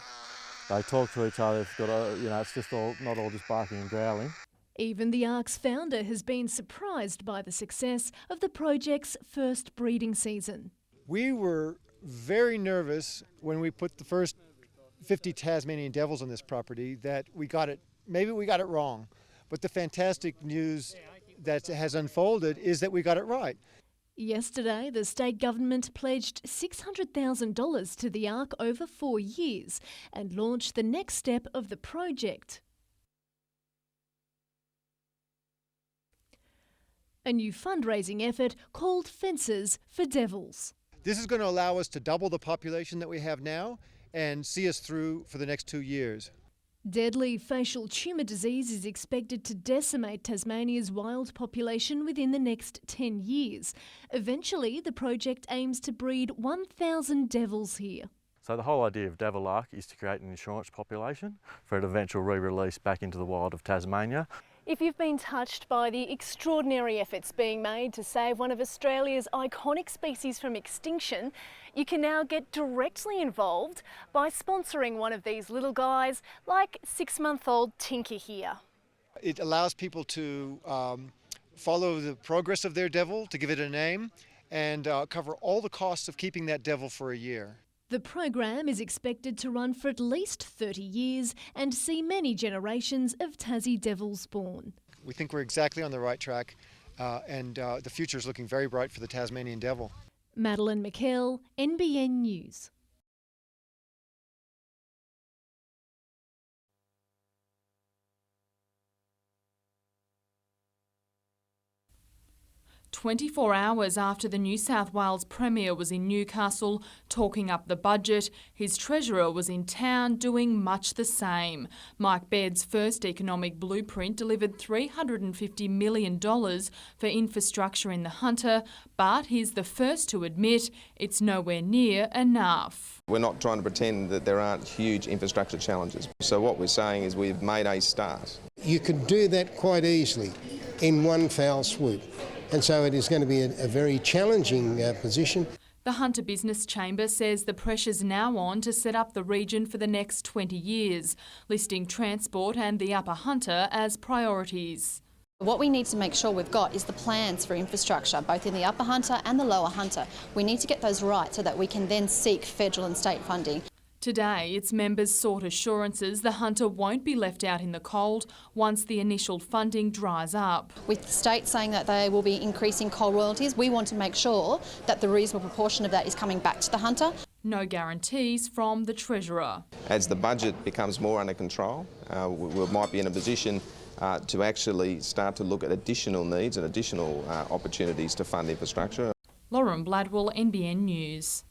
They talk to each other. It's got it's just not all just barking and growling. Even the Ark's founder has been surprised by the success of the project's first breeding season. We were very nervous when we put the first 50 Tasmanian devils on this property that maybe we got it wrong. But the fantastic news that has unfolded is that we got it right. Yesterday, the state government pledged $600,000 to the Ark over 4 years and launched the next step of the project. A new fundraising effort called Fences for Devils. This is going to allow us to double the population that we have now and see us through for the next 2 years. Deadly facial tumour disease is expected to decimate Tasmania's wild population within the next 10 years. Eventually, the project aims to breed 1,000 devils here. So the whole idea of Devilark is to create an insurance population for an eventual re-release back into the wild of Tasmania. If you've been touched by the extraordinary efforts being made to save one of Australia's iconic species from extinction, you can now get directly involved by sponsoring one of these little guys, like 6-month-old Tinker here. It allows people to follow the progress of their devil, to give it a name, and cover all the costs of keeping that devil for a year. The program is expected to run for at least 30 years and see many generations of Tassie devils born. We think we're exactly on the right track, and the future is looking very bright for the Tasmanian devil. Madeline McKell, NBN News. 24 hours after the New South Wales Premier was in Newcastle talking up the budget, his Treasurer was in town doing much the same. Mike Baird's first economic blueprint delivered $350 million for infrastructure in the Hunter, but he's the first to admit it's nowhere near enough. We're not trying to pretend that there aren't huge infrastructure challenges. So what we're saying is we've made a start. You can do that quite easily in one foul swoop. And so it is going to be a very challenging position. The Hunter Business Chamber says the pressure's now on to set up the region for the next 20 years, listing transport and the Upper Hunter as priorities. What we need to make sure we've got is the plans for infrastructure, both in the Upper Hunter and the Lower Hunter. We need to get those right so that we can then seek federal and state funding. Today, its members sought assurances the Hunter won't be left out in the cold once the initial funding dries up. With the state saying that they will be increasing coal royalties, we want to make sure that the reasonable proportion of that is coming back to the Hunter. No guarantees from the Treasurer. As the budget becomes more under control, we might be in a position to actually start to look at additional needs and additional opportunities to fund infrastructure. Lauren Bladwell, NBN News.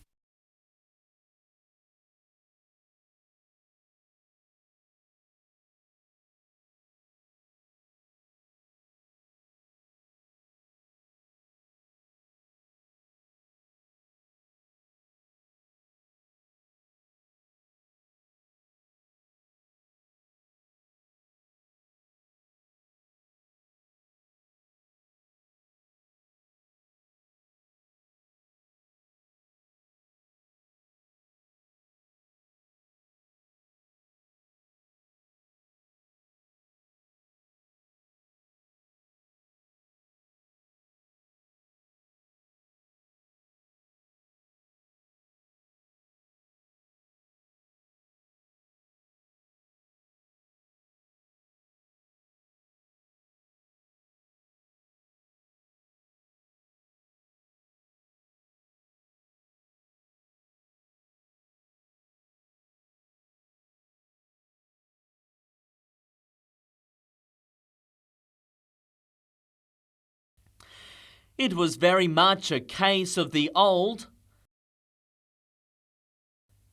It was very much a case of the old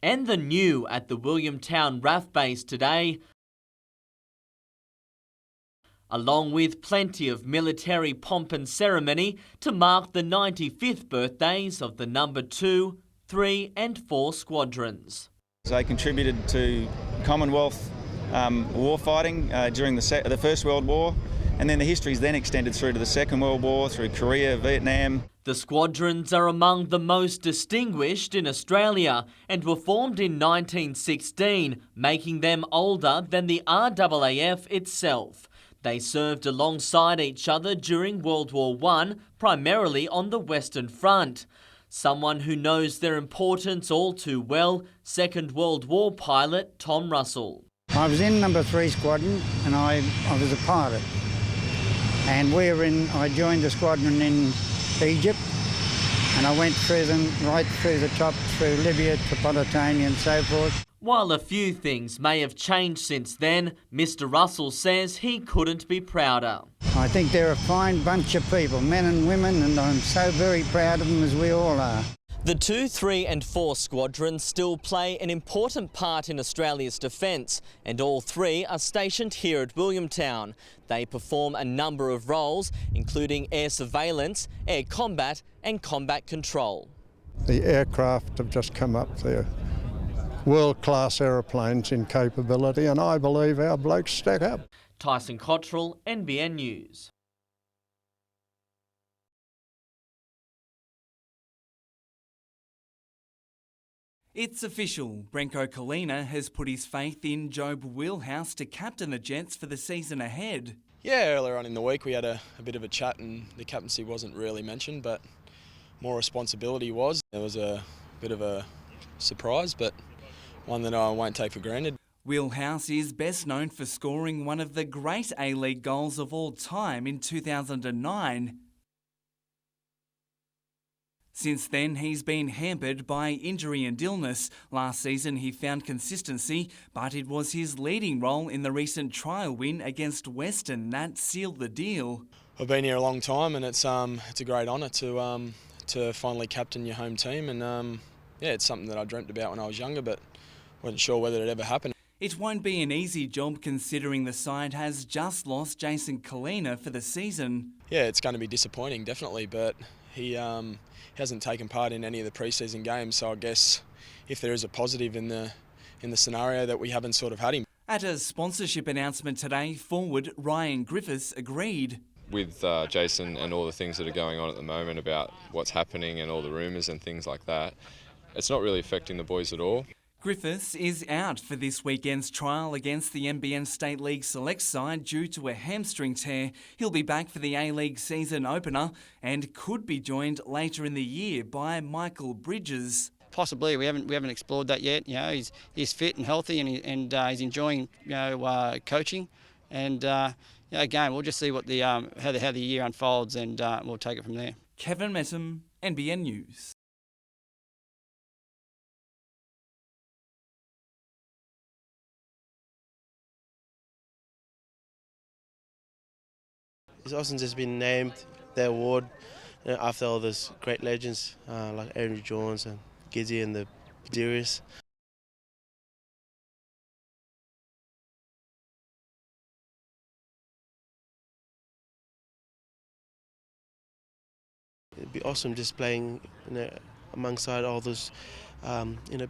and the new at the Williamtown RAF base today, along with plenty of military pomp and ceremony to mark the 95th birthdays of the number 2, 3 and 4 squadrons. They contributed to Commonwealth warfighting during the First World War, and then the history's then extended through to the Second World War, through Korea, Vietnam. The squadrons are among the most distinguished in Australia and were formed in 1916, making them older than the RAAF itself. They served alongside each other during World War I, primarily on the Western Front. Someone who knows their importance all too well, Second World War pilot Tom Russell. I was in number 3 squadron and I was a pilot. And I joined the squadron in Egypt, and I went through them right through the top, through Libya, Tripolitania and so forth. While a few things may have changed since then, Mr. Russell says he couldn't be prouder. I think they're a fine bunch of people, men and women, and I'm so very proud of them, as we all are. The 2, 3 and 4 squadrons still play an important part in Australia's defence, and all 3 are stationed here at Williamtown. They perform a number of roles, including air surveillance, air combat and combat control. The aircraft have just come up. They're world-class aeroplanes in capability, and I believe our blokes stack up. Tyson Cottrell, NBN News. It's official. Branko Kalina has put his faith in Job Wheelhouse to captain the Jets for the season ahead. Yeah, earlier on in the week we had a bit of a chat and the captaincy wasn't really mentioned, but more responsibility was. It was a bit of a surprise, but one that I won't take for granted. Wheelhouse is best known for scoring one of the great A-League goals of all time in 2009. Since then, he's been hampered by injury and illness. Last season, he found consistency, but it was his leading role in the recent trial win against Western that sealed the deal. I've been here a long time, and it's a great honour to finally captain your home team. And yeah, it's something that I dreamt about when I was younger, but wasn't sure whether it'd ever happen. It won't be an easy job considering the side has just lost Jason Kalina for the season. Yeah, it's going to be disappointing, definitely, but he hasn't taken part in any of the pre-season games, so I guess if there is a positive in the scenario that we haven't sort of had him. At a sponsorship announcement today, forward Ryan Griffiths agreed. with Jason and all the things that are going on at the moment about what's happening and all the rumours and things like that, it's not really affecting the boys at all. Griffiths is out for this weekend's trial against the NBN State League Select side due to a hamstring tear. He'll be back for the A-League season opener and could be joined later in the year by Michael Bridges. Possibly, we haven't explored that yet. You know, he's fit and healthy, and he's enjoying coaching, and again we'll just see what the how the year unfolds, and we'll take it from there. Kevin Messam, NBN News. Austin's just been named the award after all those great legends like Andrew Jones and Gizzy and the Padirius. It'd be awesome just playing alongside all those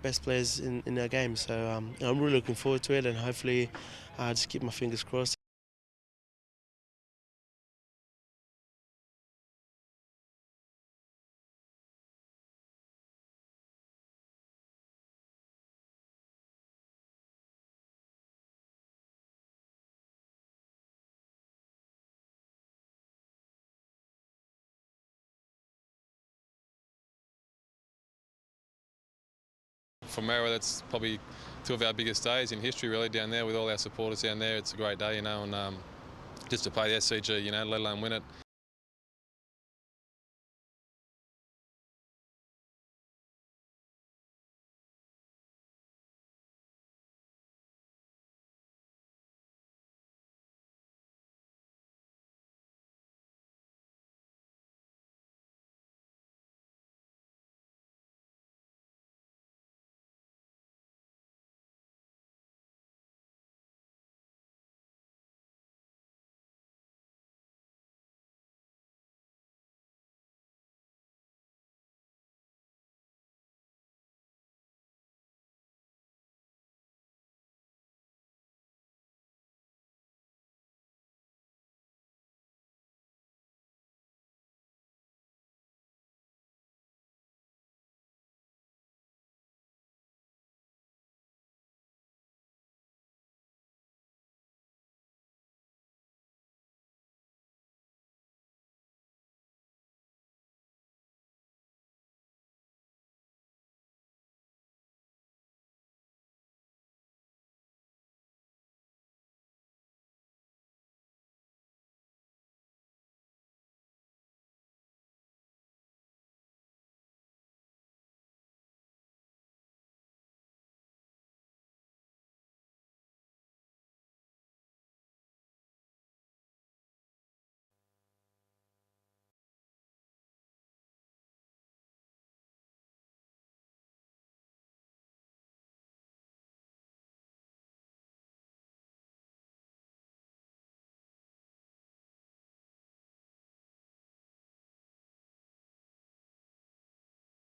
best players in our game. So I'm really looking forward to it, and hopefully just keep my fingers crossed. For Mara, that's probably two of our biggest days in history, really, down there with all our supporters down there. It's a great day, and just to play the SCG, let alone win it.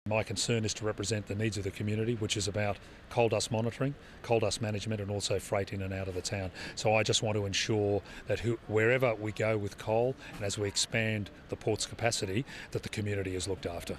My concern is to represent the needs of the community, which is about coal dust monitoring, coal dust management, and also freight in and out of the town. So I just want to ensure that wherever we go with coal, and as we expand the port's capacity, that the community is looked after.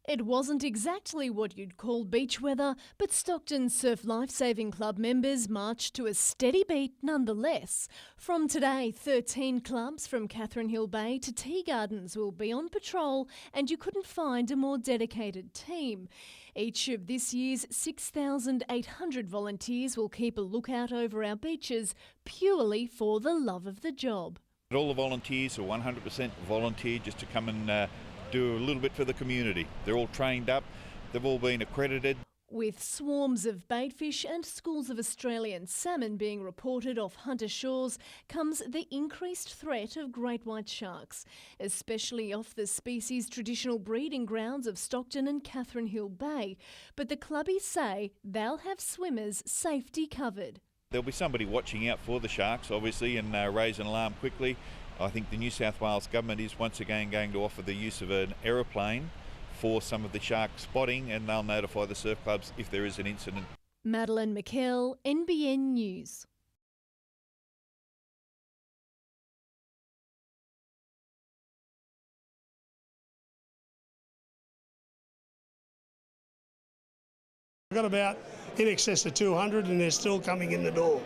It wasn't exactly what you'd call beach weather, but Stockton Surf Lifesaving Club members marched to a steady beat nonetheless. From today, 13 clubs from Catherine Hill Bay to Tea Gardens will be on patrol, and you couldn't find a more dedicated team. Each of this year's 6,800 volunteers will keep a lookout over our beaches purely for the love of the job. All the volunteers are 100% volunteer just to come and do a little bit for the community. They're all trained up, they've all been accredited. With swarms of baitfish and schools of Australian salmon being reported off Hunter Shores comes the increased threat of great white sharks, especially off the species' traditional breeding grounds of Stockton and Catherine Hill Bay. But the clubbies say they'll have swimmers' safety covered. There'll be somebody watching out for the sharks, obviously, and raise an alarm quickly. I think the New South Wales government is once again going to offer the use of an aeroplane for some of the shark spotting, and they'll notify the surf clubs if there is an incident. Madeline McKell, NBN News. We've got about in excess of 200 and they're still coming in the door.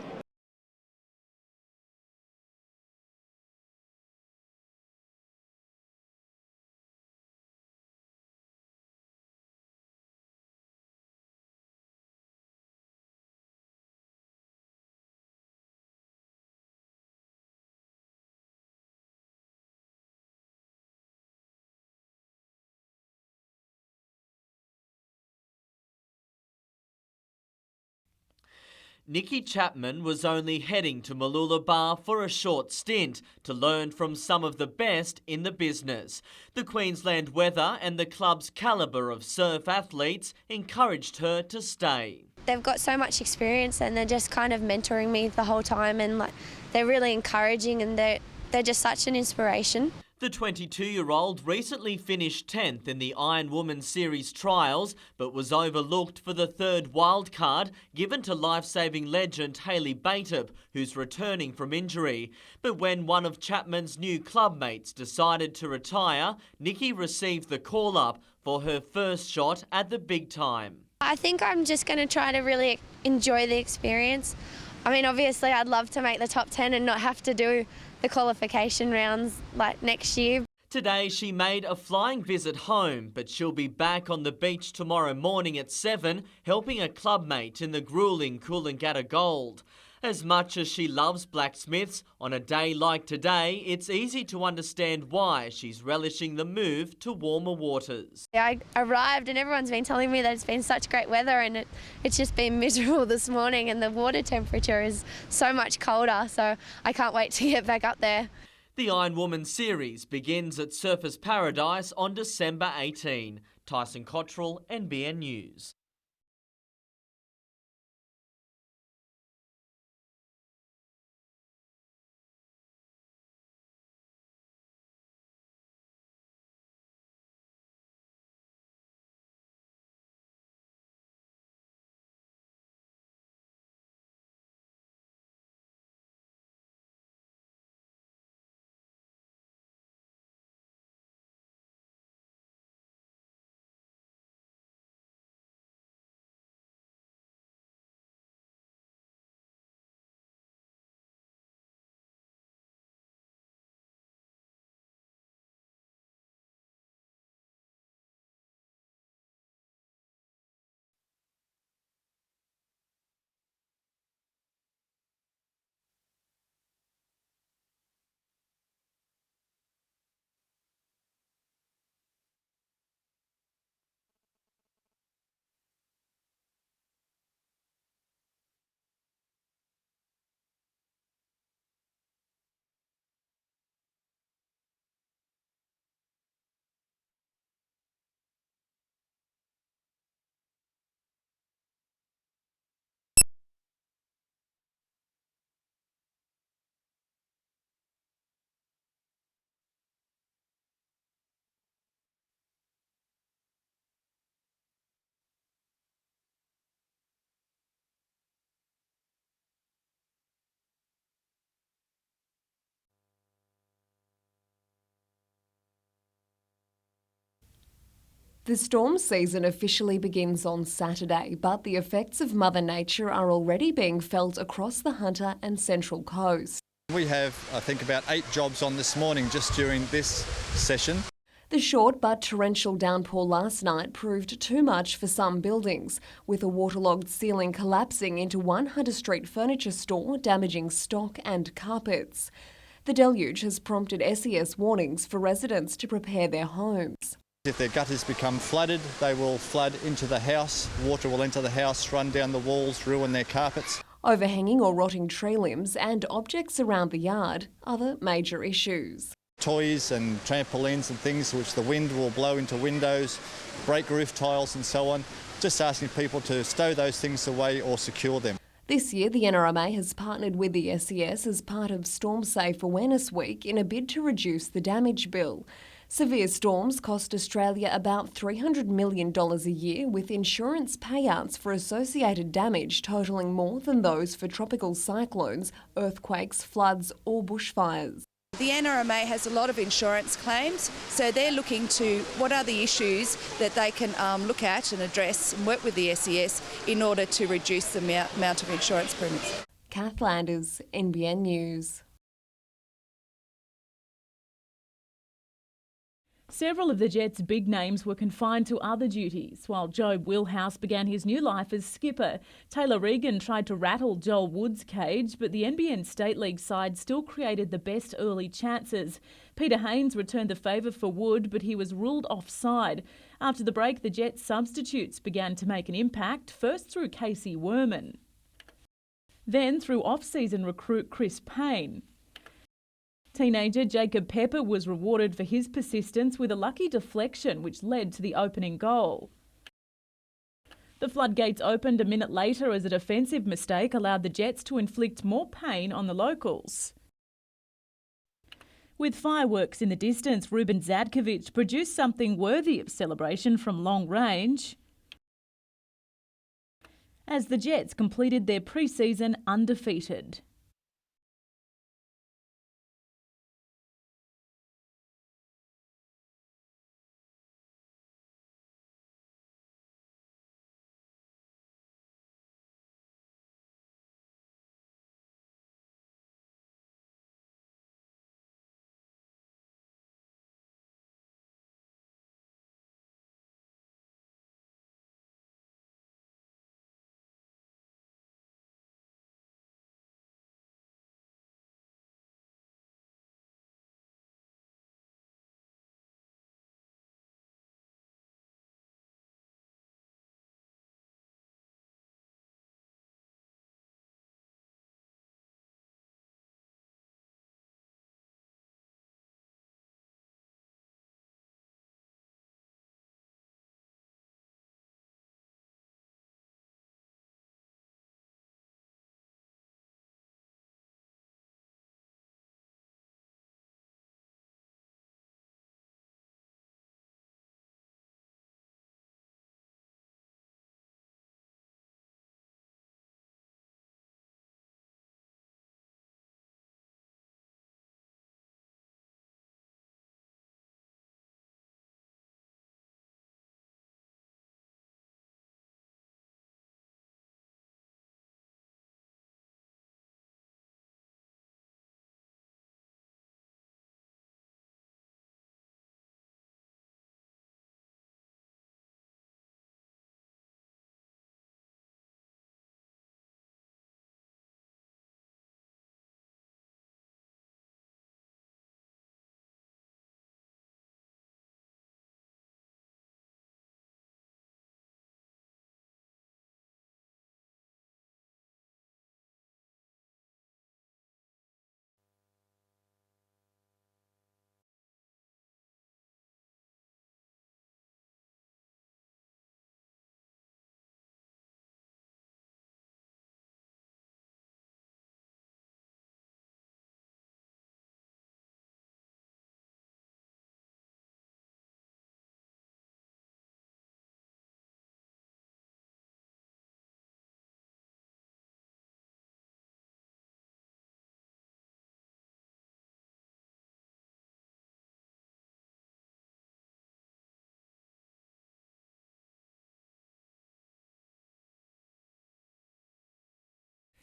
Nikki Chapman was only heading to Mooloolaba for a short stint to learn from some of the best in the business. The Queensland weather and the club's calibre of surf athletes encouraged her to stay. They've got so much experience and they're just kind of mentoring me the whole time, and they're really encouraging, and they're just such an inspiration. The 22-year-old recently finished 10th in the Iron Woman Series trials, but was overlooked for the third wildcard given to life-saving legend Hayley Bateup, who's returning from injury. But when one of Chapman's new clubmates decided to retire, Nikki received the call-up for her first shot at the big time. I think I'm just going to try to really enjoy the experience. I mean, obviously I'd love to make the top 10 and not have to do the qualification rounds like next year. Today she made a flying visit home, but she'll be back on the beach tomorrow morning at 7, helping a clubmate in the gruelling Coolangatta Gold. As much as she loves blacksmiths, on a day like today, it's easy to understand why she's relishing the move to warmer waters. I arrived and everyone's been telling me that it's been such great weather, and it's just been miserable this morning, and the water temperature is so much colder, so I can't wait to get back up there. The Iron Woman Series begins at Surfers Paradise on December 18. Tyson Cottrell, NBN News. The storm season officially begins on Saturday, but the effects of Mother Nature are already being felt across the Hunter and Central Coast. We have, I think, about 8 jobs on this morning just during this session. The short but torrential downpour last night proved too much for some buildings, with a waterlogged ceiling collapsing into one Hunter Street furniture store, damaging stock and carpets. The deluge has prompted SES warnings for residents to prepare their homes. If their gutters become flooded, they will flood into the house. Water will enter the house, run down the walls, ruin their carpets. Overhanging or rotting tree limbs and objects around the yard, other major issues. Toys and trampolines and things which the wind will blow into windows, break roof tiles and so on. Just asking people to stow those things away or secure them. This year, the NRMA has partnered with the SES as part of Storm Safe Awareness Week in a bid to reduce the damage bill. Severe storms cost Australia about $300 million a year, with insurance payouts for associated damage totalling more than those for tropical cyclones, earthquakes, floods or bushfires. The NRMA has a lot of insurance claims, so they're looking to what are the issues that they can look at and address and work with the SES in order to reduce the amount of insurance premiums. Kath Landers, NBN News. Several of the Jets' big names were confined to other duties. While Joe Wilhouse began his new life as skipper, Taylor Regan tried to rattle Joel Wood's cage, but the NBN State League side still created the best early chances. Peter Haynes returned the favour for Wood, but he was ruled offside. After the break, the Jets' substitutes began to make an impact, first through Casey Werman, then through off-season recruit Chris Payne. Teenager Jacob Pepper was rewarded for his persistence with a lucky deflection which led to the opening goal. The floodgates opened a minute later as a defensive mistake allowed the Jets to inflict more pain on the locals. With fireworks in the distance, Ruben Zadkovic produced something worthy of celebration from long range as the Jets completed their pre-season undefeated.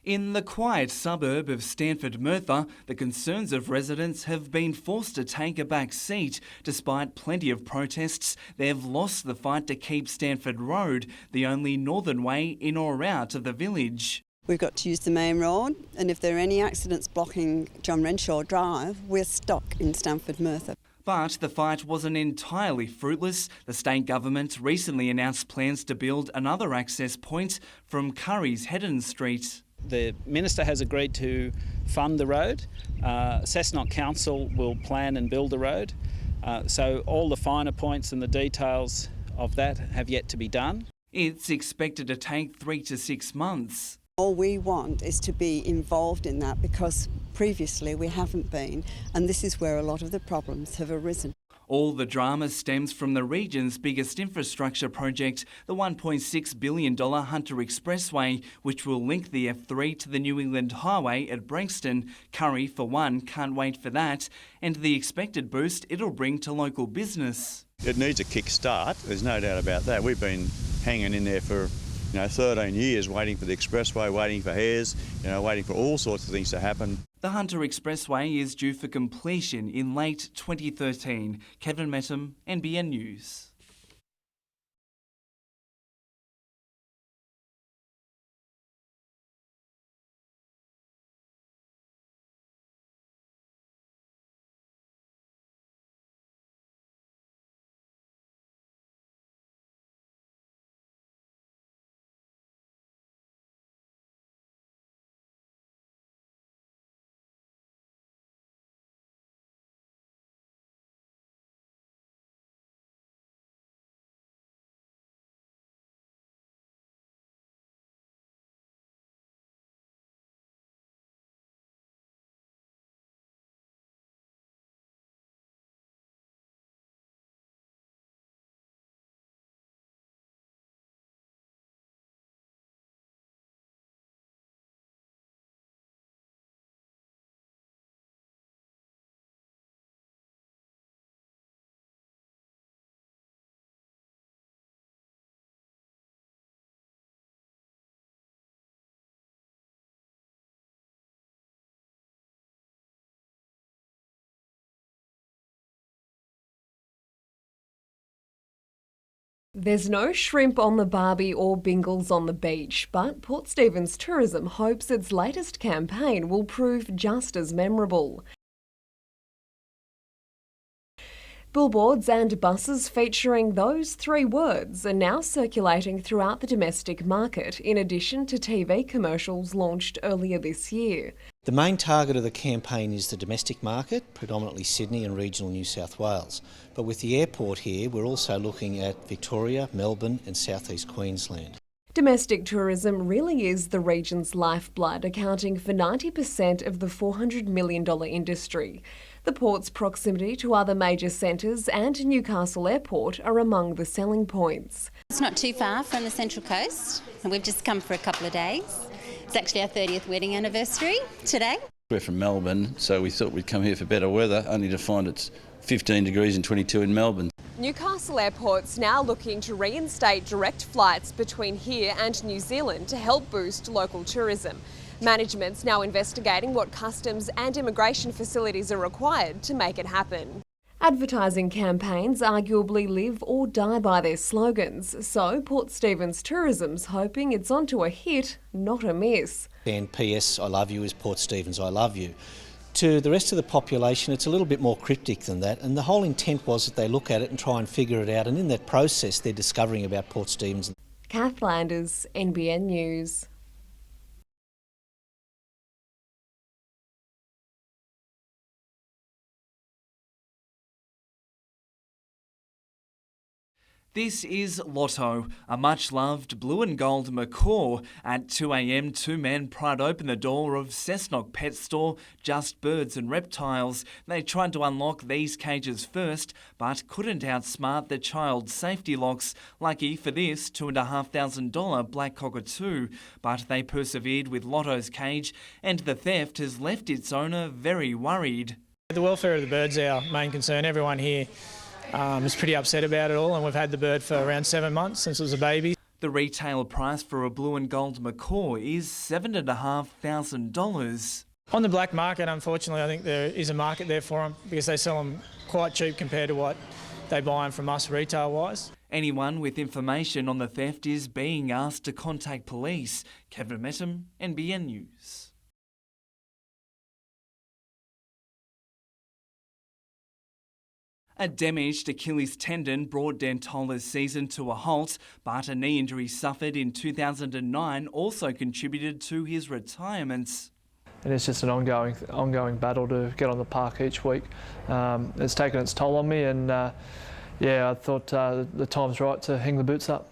In the quiet suburb of Stanford Merthyr, the concerns of residents have been forced to take a back seat. Despite plenty of protests, they've lost the fight to keep Stanford Road the only northern way in or out of the village. We've got to use the main road, and if there are any accidents blocking John Renshaw Drive, we're stuck in Stanford Merthyr. But the fight wasn't entirely fruitless. The state government recently announced plans to build another access point from Curry's Heddon Street. The Minister has agreed to fund the road. Cessnock Council will plan and build the road. So all the finer points and the details of that have yet to be done. It's expected to take 3 to 6 months. All we want is to be involved in that because previously we haven't been, and this is where a lot of the problems have arisen. All the drama stems from the region's biggest infrastructure project, the $1.6 billion Hunter Expressway, which will link the F3 to the New England Highway at Branxton. Curry, for one, can't wait for that, and the expected boost it'll bring to local business. It needs a kick start, there's no doubt about that. We've been hanging in there for 13 years waiting for the expressway, waiting for hares, waiting for all sorts of things to happen. The Hunter Expressway is due for completion in late 2013. Kevin Metham, NBN News. There's no shrimp on the barbie or bingles on the beach, but Port Stephens Tourism hopes its latest campaign will prove just as memorable. Billboards and buses featuring those three words are now circulating throughout the domestic market, in addition to TV commercials launched earlier this year. The main target of the campaign is the domestic market, predominantly Sydney and regional New South Wales. But with the airport here, we're also looking at Victoria, Melbourne and South East Queensland. Domestic tourism really is the region's lifeblood, accounting for 90% of the $400 million industry. The port's proximity to other major centres and Newcastle Airport are among the selling points. It's not too far from the Central Coast, and we've just come for a couple of days. It's actually our 30th wedding anniversary today. We're from Melbourne, so we thought we'd come here for better weather, only to find it's 15 degrees and 22 in Melbourne. Newcastle Airport's now looking to reinstate direct flights between here and New Zealand to help boost local tourism. Management's now investigating what customs and immigration facilities are required to make it happen. Advertising campaigns arguably live or die by their slogans, so Port Stephens Tourism's hoping it's onto a hit, not a miss. And PS I love you is Port Stephens I love you. To the rest of the population, it's a little bit more cryptic than that, and the whole intent was that they look at it and try and figure it out, and in that process they're discovering about Port Stephens. Kath Landers, NBN News. This is Lotto, a much-loved blue and gold macaw. At 2 a.m, two men pried open the door of Cessnock Pet Store, Just Birds and Reptiles. They tried to unlock these cages first, but couldn't outsmart the child safety locks. Lucky for this $2,500 black cockatoo. But they persevered with Lotto's cage, and the theft has left its owner very worried. The welfare of the bird's our main concern. Everyone here is pretty upset about it all, and we've had the bird for around 7 months since it was a baby. The retail price for a blue and gold macaw is $7,500. On the black market, unfortunately, I think there is a market there for them because they sell them quite cheap compared to what they buy them from us retail-wise. Anyone with information on the theft is being asked to contact police. Kevin Metham, NBN News. A damaged Achilles tendon brought Dentola's season to a halt, but a knee injury suffered in 2009 also contributed to his retirement. And it's just an ongoing battle to get on the park each week. It's taken its toll on me, and I thought the time's right to hang the boots up.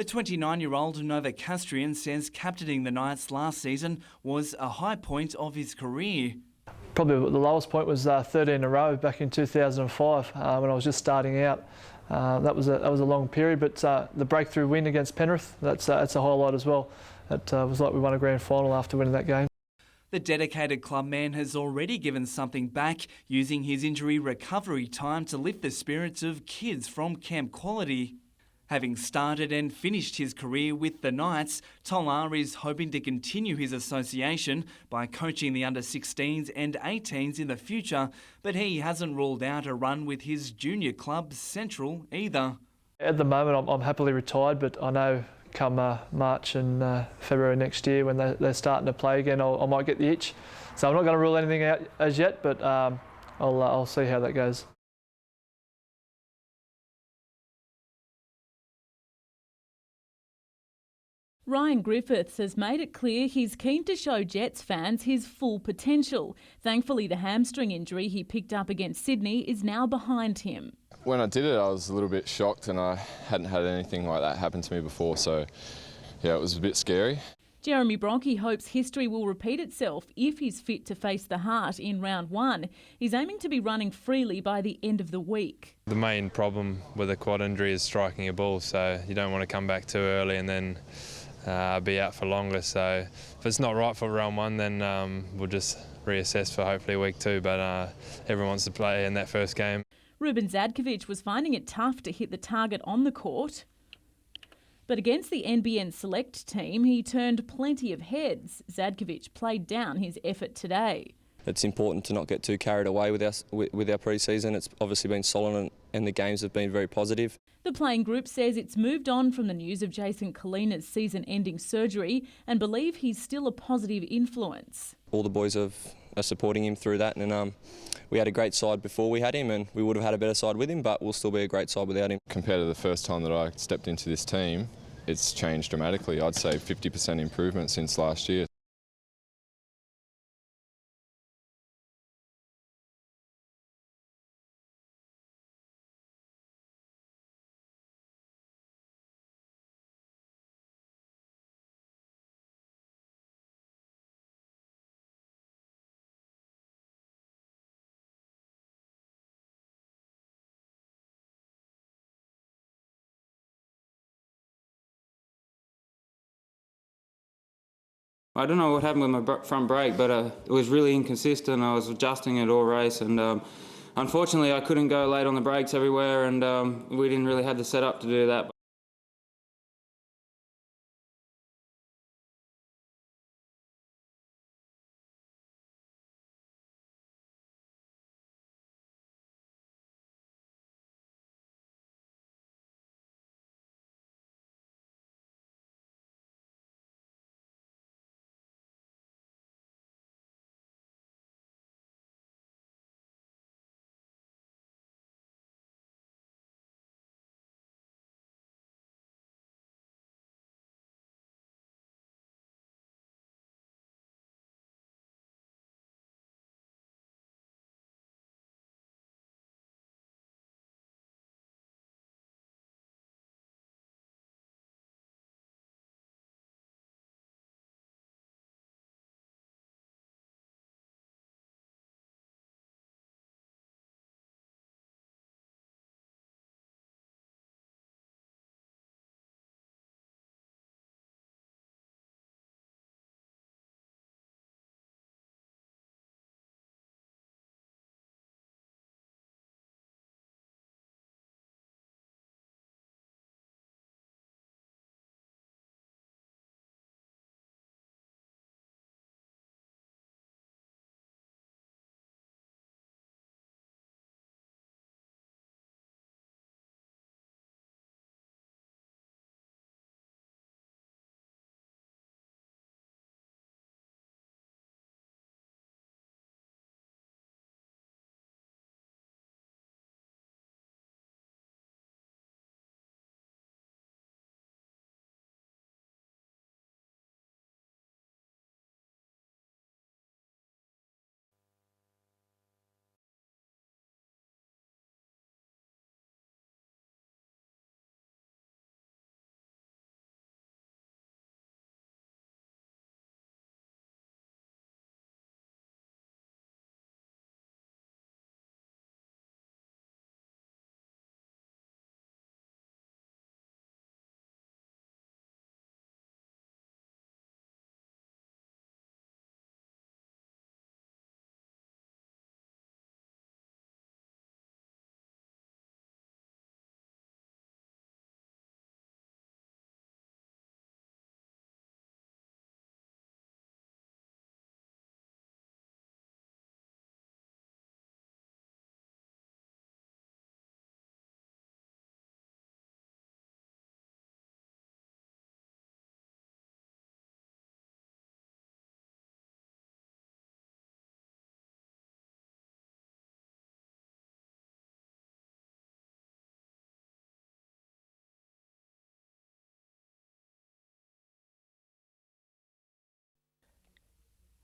The 29-year-old Novocastrian says captaining the Knights last season was a high point of his career. Probably the lowest point was 13 in a row back in 2005 when I was just starting out. That was a long period, but the breakthrough win against Penrith, that's a highlight as well. It was like we won a grand final after winning that game. The dedicated clubman has already given something back, using his injury recovery time to lift the spirits of kids from camp quality. Having started and finished his career with the Knights, Tolar is hoping to continue his association by coaching the under-16s and 18s in the future, but he hasn't ruled out a run with his junior club, Central, either. At the moment, I'm happily retired, but I know come March and February next year when they're starting to play again, I might get the itch. So I'm not going to rule anything out as yet, but I'll see how that goes. Ryan Griffiths has made it clear he's keen to show Jets fans his full potential. Thankfully, the hamstring injury he picked up against Sydney is now behind him. When I did it, I was a little bit shocked, and I hadn't had anything like that happen to me before, so yeah, it was a bit scary. Jeremy Bronke hopes history will repeat itself if he's fit to face the Heart in round 1. He's aiming to be running freely by the end of the week. The main problem with a quad injury is striking a ball, so you don't want to come back too early and then be out for longer. So if it's not right for round 1, then we'll just reassess for hopefully week 2, but everyone wants to play in that first game. Ruben Zadkovic was finding it tough to hit the target on the court. But against the NBN Select team, he turned plenty of heads. Zadkovic played down his effort today. It's important to not get too carried away with our pre-season. It's obviously been solid and the games have been very positive. The playing group says it's moved on from the news of Jason Kalina's season-ending surgery and believe he's still a positive influence. All the boys are supporting him through that, and we had a great side before we had him, and we would have had a better side with him, but we'll still be a great side without him. Compared to the first time that I stepped into this team, it's changed dramatically. I'd say 50% improvement since last year. I don't know what happened with my front brake, but it was really inconsistent. I was adjusting it all race, and unfortunately I couldn't go late on the brakes everywhere, and we didn't really have the setup to do that.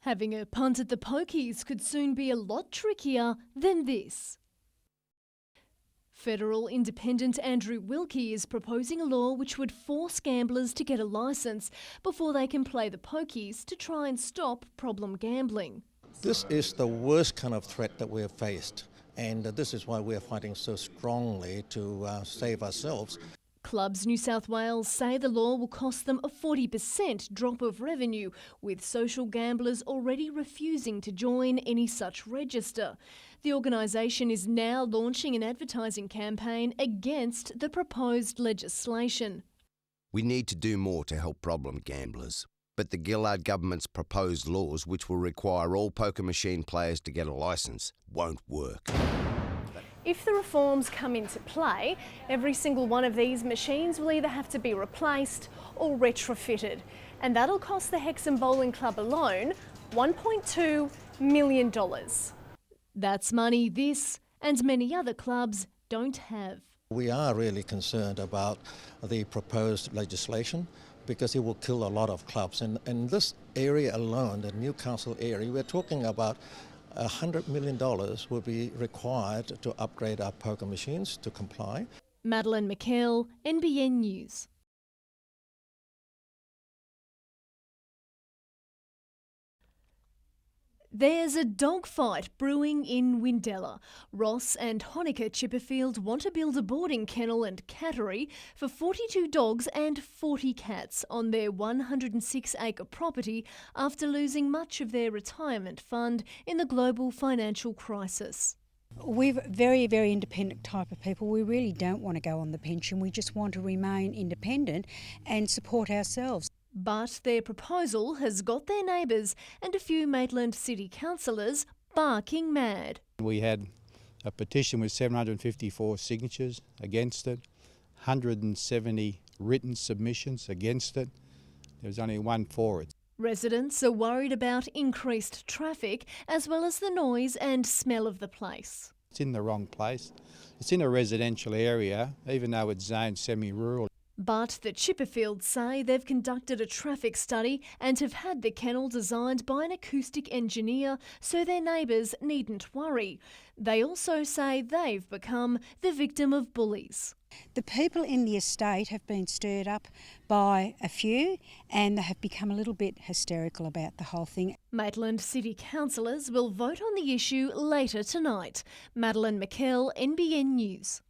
Having a punt at the pokies could soon be a lot trickier than this. Federal Independent Andrew Wilkie is proposing a law which would force gamblers to get a licence before they can play the pokies to try and stop problem gambling. This is the worst kind of threat that we have faced, and this is why we are fighting so strongly to save ourselves. Clubs New South Wales say the law will cost them a 40% drop of revenue, with social gamblers already refusing to join any such register. The organisation is now launching an advertising campaign against the proposed legislation. We need to do more to help problem gamblers, but the Gillard government's proposed laws, which will require all poker machine players to get a licence, won't work. If the reforms come into play, every single one of these machines will either have to be replaced or retrofitted. And that'll cost the Hexham Bowling Club alone $1.2 million. That's money this and many other clubs don't have. We are really concerned about the proposed legislation because it will kill a lot of clubs. And in this area alone, the Newcastle area, we're talking about $100 million will be required to upgrade our poker machines to comply. Madeline McKell, NBN News. There's a dogfight brewing in Windella. Ross and Honecker Chipperfield want to build a boarding kennel and cattery for 42 dogs and 40 cats on their 106-acre property after losing much of their retirement fund in the global financial crisis. We're very, very independent type of people. We really don't want to go on the pension. We just want to remain independent and support ourselves. But their proposal has got their neighbours and a few Maitland City councillors barking mad. We had a petition with 754 signatures against it, 170 written submissions against it. There was only one for it. Residents are worried about increased traffic as well as the noise and smell of the place. It's in the wrong place. It's in a residential area, even though it's zoned semi-rural. But the Chipperfields say they've conducted a traffic study and have had the kennel designed by an acoustic engineer so their neighbours needn't worry. They also say they've become the victim of bullies. The people in the estate have been stirred up by a few and they have become a little bit hysterical about the whole thing. Maitland City councillors will vote on the issue later tonight. Madeline McKell, NBN News.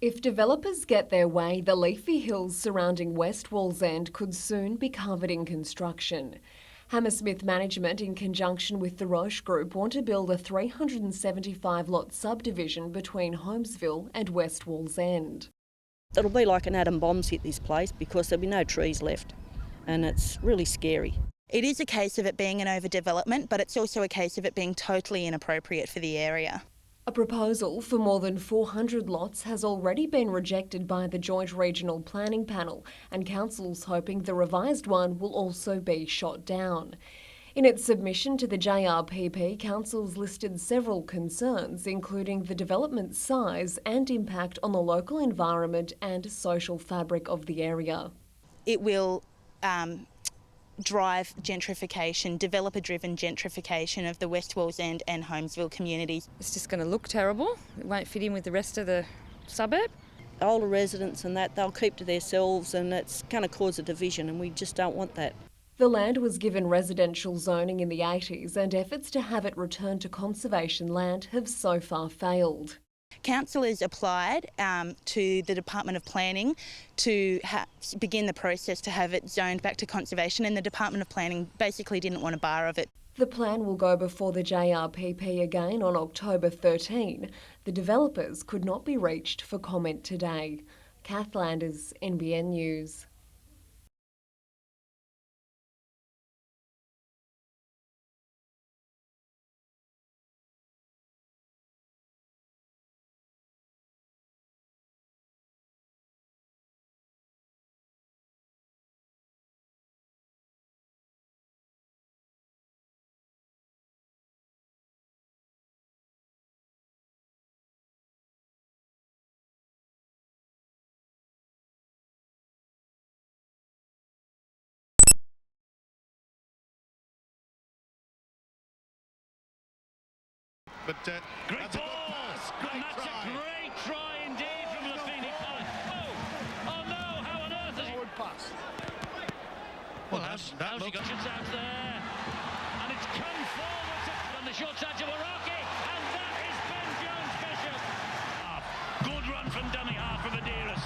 If developers get their way, the leafy hills surrounding West Wallsend could soon be covered in construction. Hammersmith Management, in conjunction with the Roche Group, want to build a 375-lot subdivision between Holmesville and West Wallsend. It'll be like an atom bomb's hit this place because there'll be no trees left, and it's really scary. It is a case of it being an overdevelopment, but it's also a case of it being totally inappropriate for the area. A proposal for more than 400 lots has already been rejected by the Joint Regional Planning Panel, and council's hoping the revised one will also be shot down. In its submission to the JRPP, council's listed several concerns, including the development size and impact on the local environment and social fabric of the area. It will drive gentrification, developer-driven gentrification of the West Wallsend and Holmesville communities. It's just going to look terrible. It won't fit in with the rest of the suburb. Older residents and that, they'll keep to themselves and it's going to cause a division and we just don't want that. The land was given residential zoning in the 80s and efforts to have it returned to conservation land have so far failed. Councillors applied to the Department of Planning to begin the process to have it zoned back to conservation, and the Department of Planning basically didn't want a bar of it. The plan will go before the JRPP again on October 13. The developers could not be reached for comment today. Kath Landers, NBN News. but great that's ball. a good pass. Great That's try. a great try indeed from the Phoenix Palace. Oh no, how on earth is Forward pass. Well, how's she got shots out there? And it's come forward from the short side to Waraki, and that is Ben Jones-Bishop. Good run from dummy half from Adiras.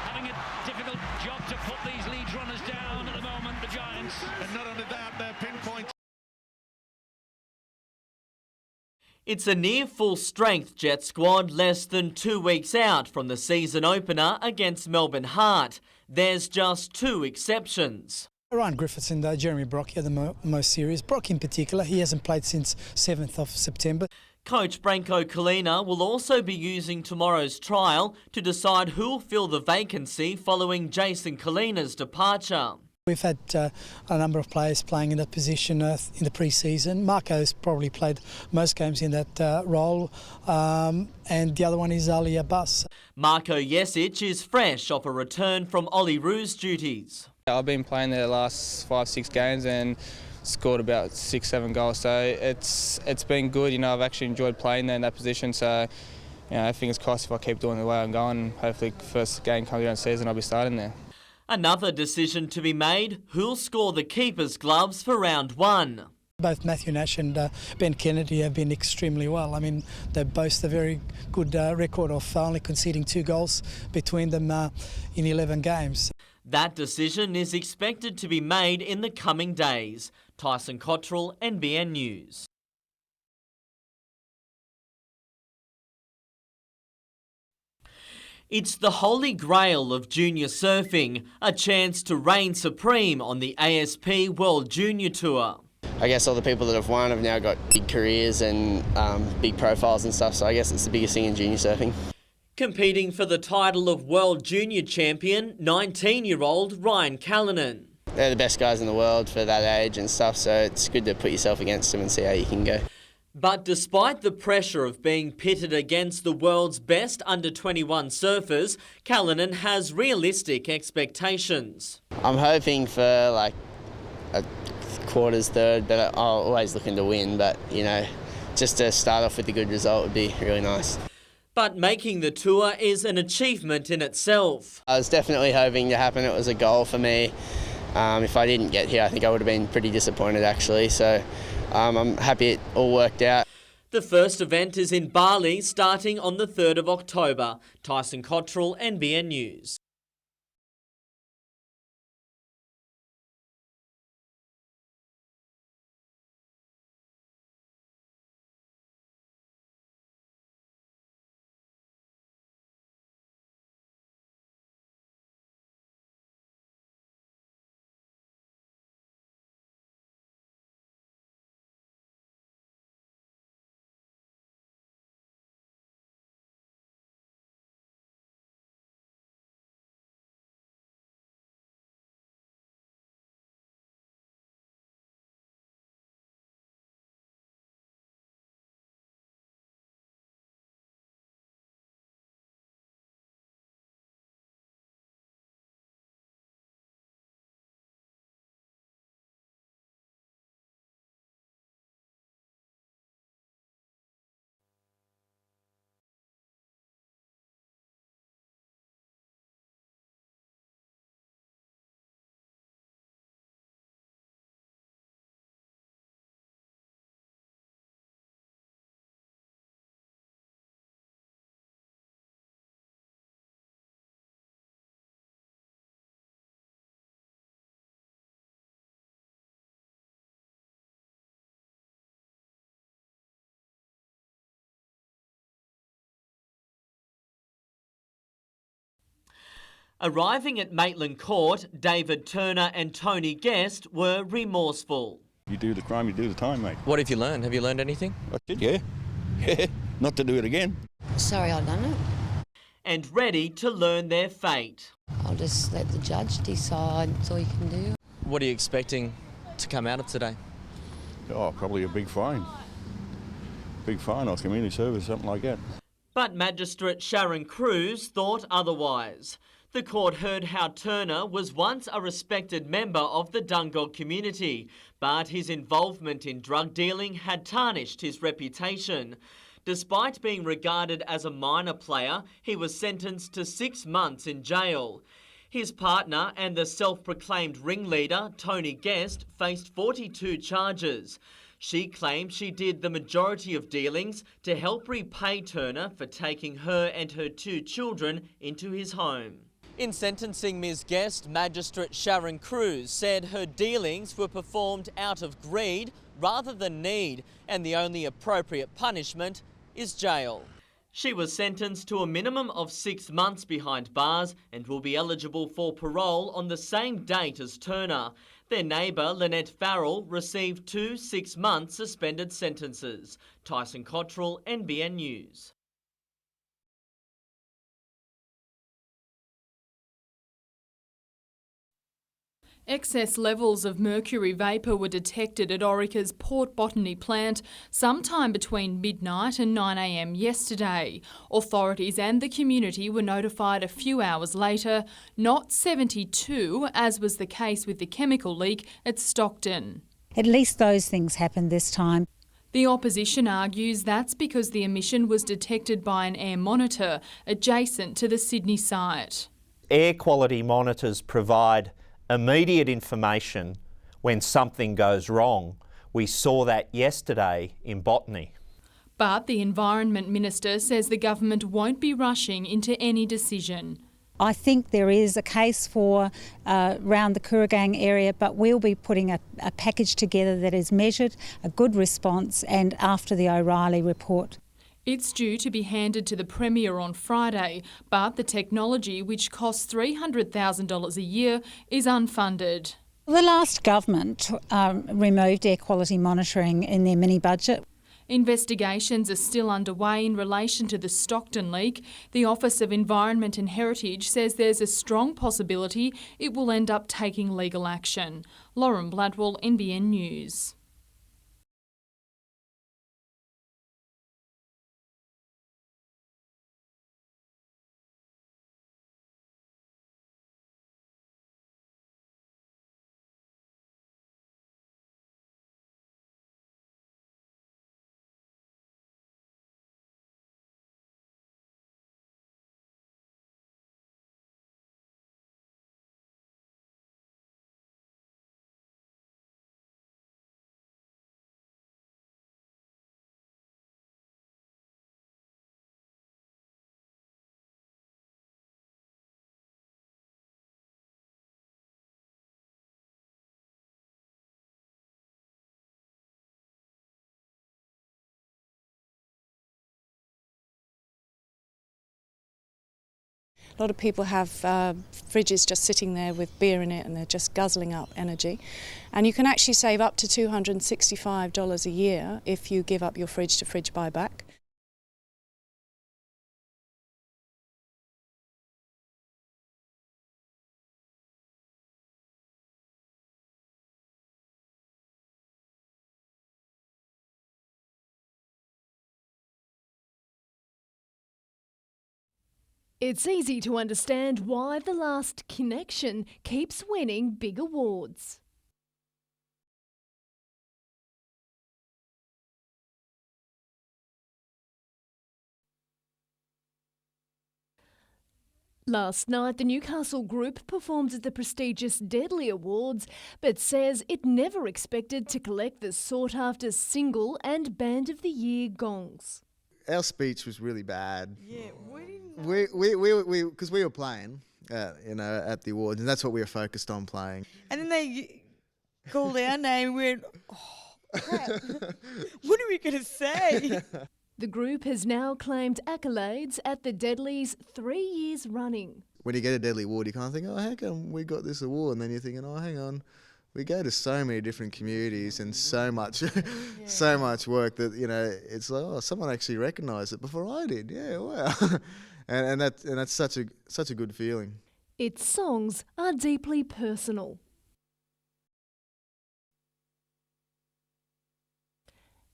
Having a difficult job to put these Leeds runners down at the moment, the Giants. And not only that, they're pinpoint. It's a near full-strength Jet squad less than 2 weeks out from the season opener against Melbourne Heart. There's just 2 exceptions. Ryan Griffiths and Jeremy Brock are the most serious. Brock in particular, he hasn't played since 7th of September. Coach Branko Kalina will also be using tomorrow's trial to decide who'll fill the vacancy following Jason Kalina's departure. We've had a number of players playing in that position in the pre-season. Marco's probably played most games in that role, and the other one is Ali Abbas. Marko Jesic is fresh off a return from Ollie Roo's duties. I've been playing there the last 5-6 games and scored about 6-7 goals, so it's been good. You know, I've actually enjoyed playing there in that position, so you know, fingers crossed if I keep doing the way I'm going, hopefully first game comes around the season I'll be starting there. Another decision to be made, who'll score the keeper's gloves for round 1. Both Matthew Nash and Ben Kennedy have been extremely well. I mean, they boast a very good record of only conceding 2 goals between them in 11 games. That decision is expected to be made in the coming days. Tyson Cottrell, NBN News. It's the holy grail of junior surfing, a chance to reign supreme on the ASP World Junior Tour. I guess all the people that have won have now got big careers and big profiles and stuff, so I guess it's the biggest thing in junior surfing. Competing for the title of World Junior Champion, 19-year-old Ryan Callanan. They're the best guys in the world for that age and stuff, so it's good to put yourself against them and see how you can go. But despite the pressure of being pitted against the world's best under-21 surfers, Callanan has realistic expectations. I'm hoping for like a quarters, third, but I'm always looking to win, but you know, just to start off with a good result would be really nice. But making the tour is an achievement in itself. I was definitely hoping to happen. It was a goal for me. If I didn't get here, I think I would have been pretty disappointed actually, so I'm happy it all worked out. The first event is in Bali, starting on the 3rd of October. Tyson Cottrell, NBN News. Arriving at Maitland Court, David Turner and Tony Guest were remorseful. You do the crime, you do the time, mate. What have you learned? Have you learned anything? I did, yeah. Yeah, not to do it again. Sorry I've done it. And ready to learn their fate. I'll just let the judge decide. That's all you can do. What are you expecting to come out of today? Oh, probably a big fine. Big fine or community service, something like that. But Magistrate Sharon Cruz thought otherwise. The court heard how Turner was once a respected member of the Dungog community, but his involvement in drug dealing had tarnished his reputation. Despite being regarded as a minor player, he was sentenced to 6 months in jail. His partner and the self-proclaimed ringleader, Tony Guest, faced 42 charges. She claimed she did the majority of dealings to help repay Turner for taking her and her 2 children into his home. In sentencing Ms Guest, Magistrate Sharon Cruz said her dealings were performed out of greed rather than need, and the only appropriate punishment is jail. She was sentenced to a minimum of 6 months behind bars and will be eligible for parole on the same date as Turner. Their neighbour, Lynette Farrell, received 2 6-month suspended sentences. Tyson Cottrell, NBN News. Excess levels of mercury vapour were detected at Orica's Port Botany plant sometime between midnight and 9 a.m. yesterday. Authorities and the community were notified a few hours later, not 72, as was the case with the chemical leak at Stockton. At least those things happened this time. The opposition argues that's because the emission was detected by an air monitor adjacent to the Sydney site. Air quality monitors provide immediate information when something goes wrong. We saw that yesterday in Botany. But the Environment Minister says the government won't be rushing into any decision. I think there is a case for around the Kooragang area, but we'll be putting a package together that is measured, a good response, and after the O'Reilly report. It's due to be handed to the Premier on Friday, but the technology, which costs $300,000 a year, is unfunded. The last government removed air quality monitoring in their mini-budget. Investigations are still underway in relation to the Stockton leak. The Office of Environment and Heritage says there's a strong possibility it will end up taking legal action. Lauren Bladwell, NBN News. A lot of people have fridges just sitting there with beer in it and they're just guzzling up energy. And you can actually save up to $265 a year if you give up your fridge to fridge buyback. It's easy to understand why The Last Connection keeps winning big awards. Last night, the Newcastle group performed at the prestigious Deadly Awards, but says it never expected to collect the sought-after Single and Band of the Year gongs. Our speech was really bad. Yeah, we because we were playing, at the awards, and that's what we were focused on playing. And then they called our name and went, oh, crap. What are we going to say? The group has now claimed accolades at the Deadlies 3 years running. When you get a Deadly Award, you kind of think, oh, how come we got this award? And then you're thinking, oh, hang on. We go to so many different communities and so much work that, it's like, oh, someone actually recognised it before I did. Yeah, wow. and that's such a good feeling. Its songs are deeply personal.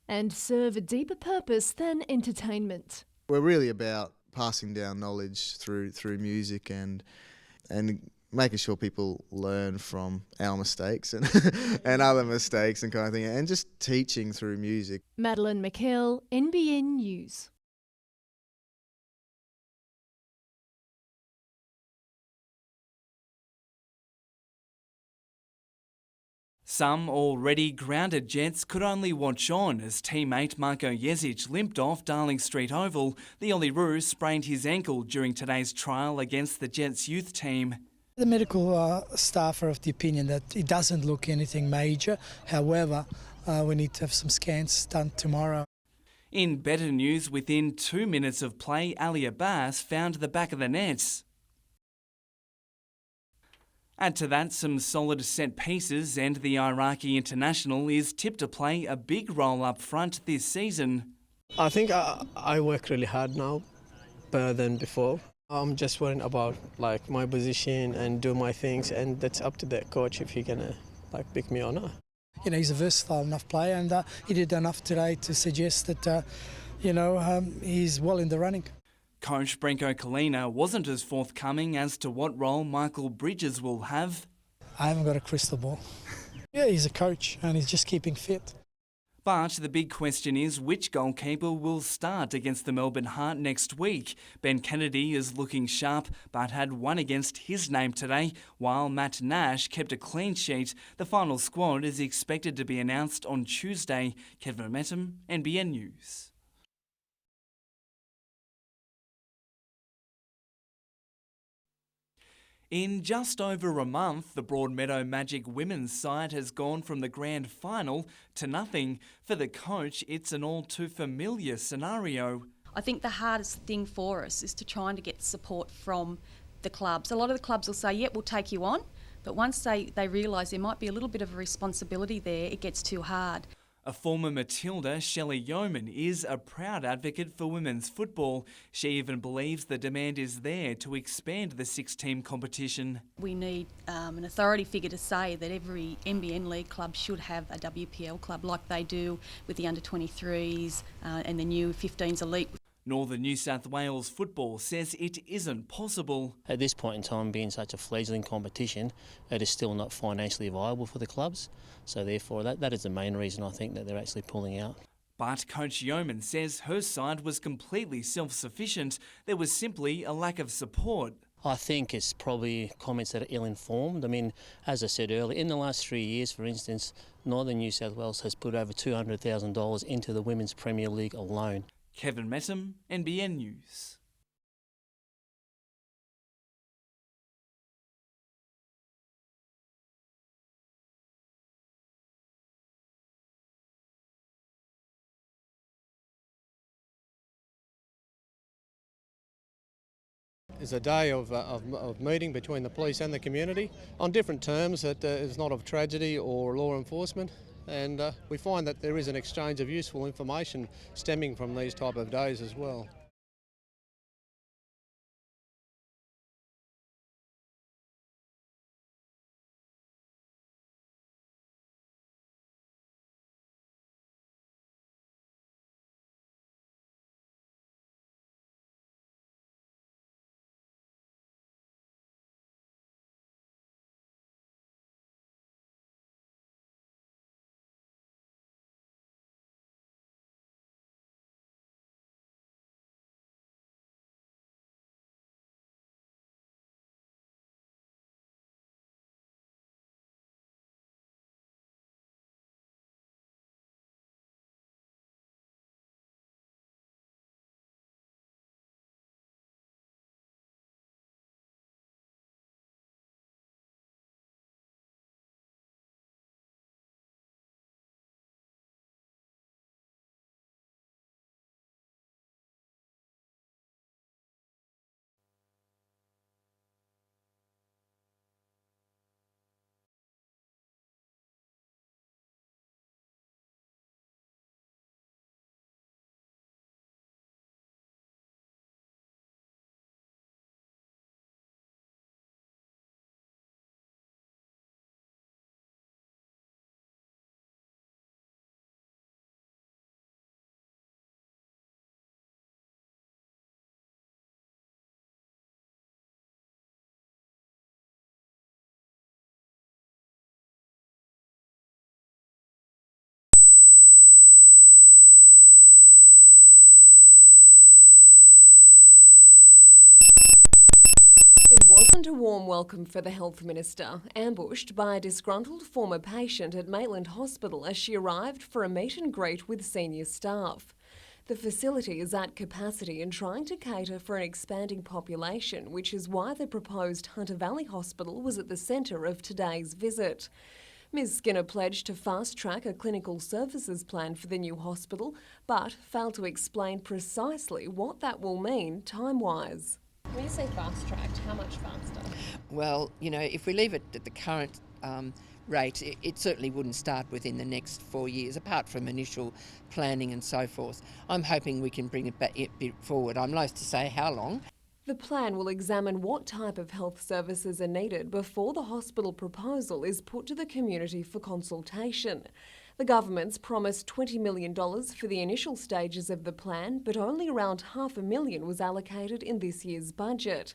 And serve a deeper purpose than entertainment. We're really about passing down knowledge through music and and making sure people learn from our mistakes and and other mistakes and kind of thing, and just teaching through music. Madeline McKell, NBN News. Some already grounded Jets could only watch on as teammate Marko Jezic limped off Darling Street Oval. The Olyroos sprained his ankle during today's trial against the Jets youth team. The medical staff are of the opinion that it doesn't look anything major. However, we need to have some scans done tomorrow. In better news, within 2 minutes of play, Ali Abbas found the back of the net. Add to that some solid set pieces, and the Iraqi international is tipped to play a big role up front this season. I think I work really hard now, better than before. I'm just worrying about my position and do my things, and that's up to the coach if he's gonna pick me or not. He's a versatile enough player, and he did enough today to suggest that he's well in the running. Coach Branko Kalina wasn't as forthcoming as to what role Michael Bridges will have. I haven't got a crystal ball. Yeah, he's a coach and he's just keeping fit. But the big question is which goalkeeper will start against the Melbourne Heart next week. Ben Kennedy is looking sharp but had one against his name today, while Matt Nash kept a clean sheet. The final squad is expected to be announced on Tuesday. Kevin Mettam, NBN News. In just over a month, the Broadmeadow Magic women's side has gone from the grand final to nothing. For the coach, it's an all too familiar scenario. I think the hardest thing for us is to try and get support from the clubs. A lot of the clubs will say, yep, we'll take you on, but once they realise there might be a little bit of a responsibility there, it gets too hard. A former Matilda, Shelley Yeoman, is a proud advocate for women's football. She even believes the demand is there to expand the 6-team competition. We need an authority figure to say that every NBN League club should have a WPL club like they do with the under-23s and the new 15s elite. Northern New South Wales Football says it isn't possible. At this point in time, being such a fledgling competition, it is still not financially viable for the clubs. So therefore, that is the main reason I think that they're actually pulling out. But Coach Yeoman says her side was completely self-sufficient. There was simply a lack of support. I think it's probably comments that are ill-informed. I mean, as I said earlier, in the last 3 years, for instance, Northern New South Wales has put over $200,000 into the Women's Premier League alone. Kevin Mettam, NBN News. It's a day of meeting between the police and the community on different terms that is not of tragedy or law enforcement. And we find that there is an exchange of useful information stemming from these type of days as well. wasn't a warm welcome for the Health Minister, ambushed by a disgruntled former patient at Maitland Hospital as she arrived for a meet and greet with senior staff. The facility is at capacity and trying to cater for an expanding population, which is why the proposed Hunter Valley Hospital was at the centre of today's visit. Ms Skinner pledged to fast-track a clinical services plan for the new hospital, but failed to explain precisely what that will mean time-wise. When you say fast-tracked, how much faster? Well, you know, if we leave it at the current rate, it certainly wouldn't start within the next 4 years, apart from initial planning and so forth. I'm hoping we can bring it back a bit forward. I'm loath to say how long. The plan will examine what type of health services are needed before the hospital proposal is put to the community for consultation. The government's promised $20 million for the initial stages of the plan, but only around $500,000 was allocated in this year's budget.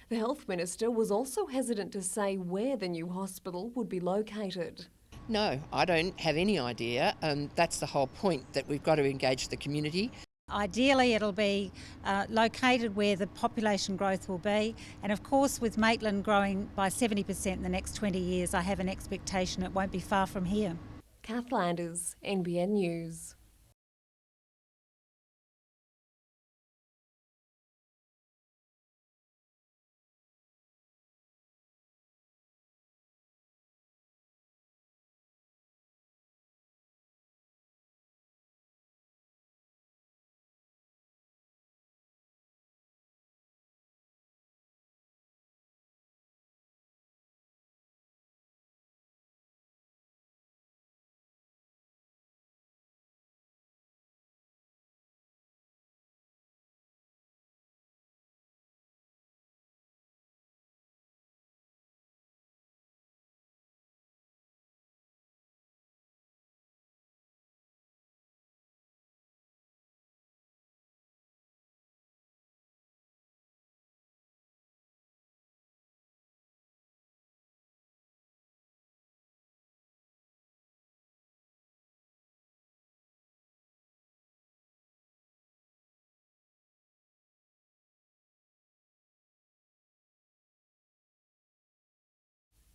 The Health Minister was also hesitant to say where the new hospital would be located. No, I don't have any idea. That's the whole point, that we've got to engage the community. Ideally it'll be located where the population growth will be, and of course with Maitland growing by 70% in the next 20 years, I have an expectation it won't be far from here. Kath Landers, NBN News.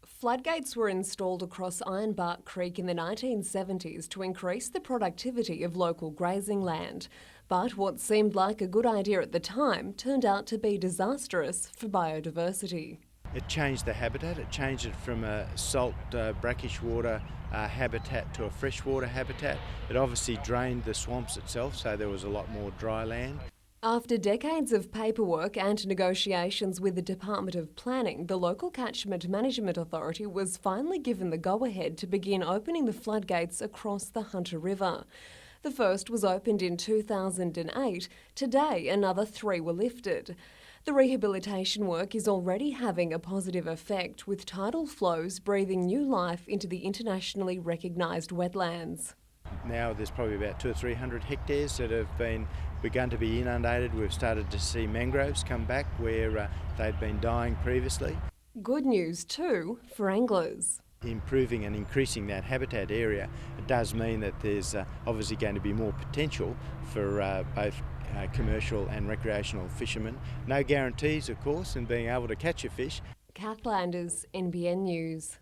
Floodgates were installed across Ironbark Creek in the 1970s to increase the productivity of local grazing land. But what seemed like a good idea at the time turned out to be disastrous for biodiversity. It changed the habitat. It changed it from a salt brackish water habitat to a freshwater habitat. It obviously drained the swamps itself, so there was a lot more dry land. After decades of paperwork and negotiations with the Department of Planning, the local Catchment Management Authority was finally given the go-ahead to begin opening the floodgates across the Hunter River. The first was opened in 2008. Today, another 3 were lifted. The rehabilitation work is already having a positive effect, with tidal flows breathing new life into the internationally recognised wetlands. Now there's probably about 200 or 300 hectares that have begun to be inundated. We've started to see mangroves come back where they'd been dying previously. Good news too for anglers. Improving and increasing that habitat area, it does mean that there's obviously going to be more potential for both commercial and recreational fishermen. No guarantees, of course, in being able to catch a fish. Kath Landers, NBN News.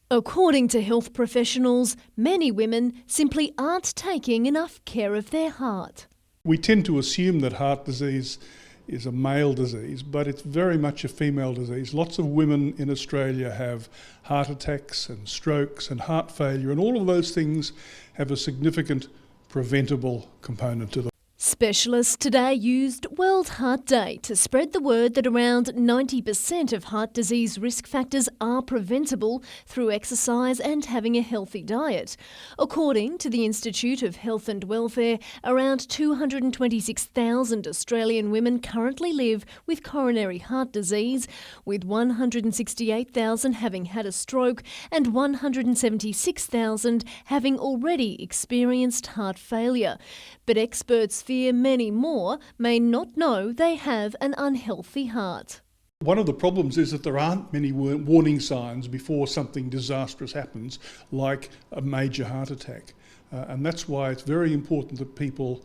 According to health professionals, many women simply aren't taking enough care of their heart. We tend to assume that heart disease is a male disease, but it's very much a female disease. Lots of women in Australia have heart attacks and strokes and heart failure, and all of those things have a significant preventable component to them. Specialists today used World Heart Day to spread the word that around 90% of heart disease risk factors are preventable through exercise and having a healthy diet. According to the Institute of Health and Welfare, around 226,000 Australian women currently live with coronary heart disease, with 168,000 having had a stroke and 176,000 having already experienced heart failure. But experts fear many more may not know they have an unhealthy heart. One of the problems is that there aren't many warning signs before something disastrous happens, like a major heart attack. And that's why it's very important that people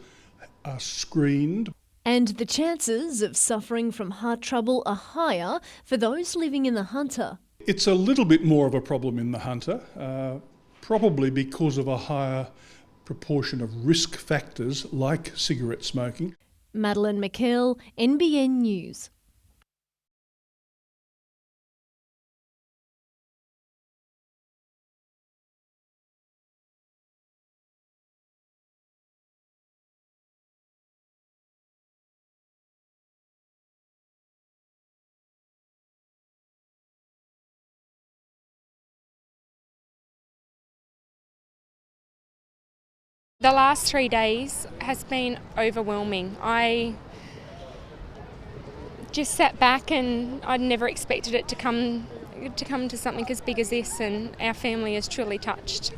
are screened. And the chances of suffering from heart trouble are higher for those living in the Hunter. It's a little bit more of a problem in the Hunter, probably because of a higher proportion of risk factors like cigarette smoking. Madeline McKell, NBN News. The last 3 days has been overwhelming. I just sat back and I'd never expected it to come to something as big as this, and our family is truly touched.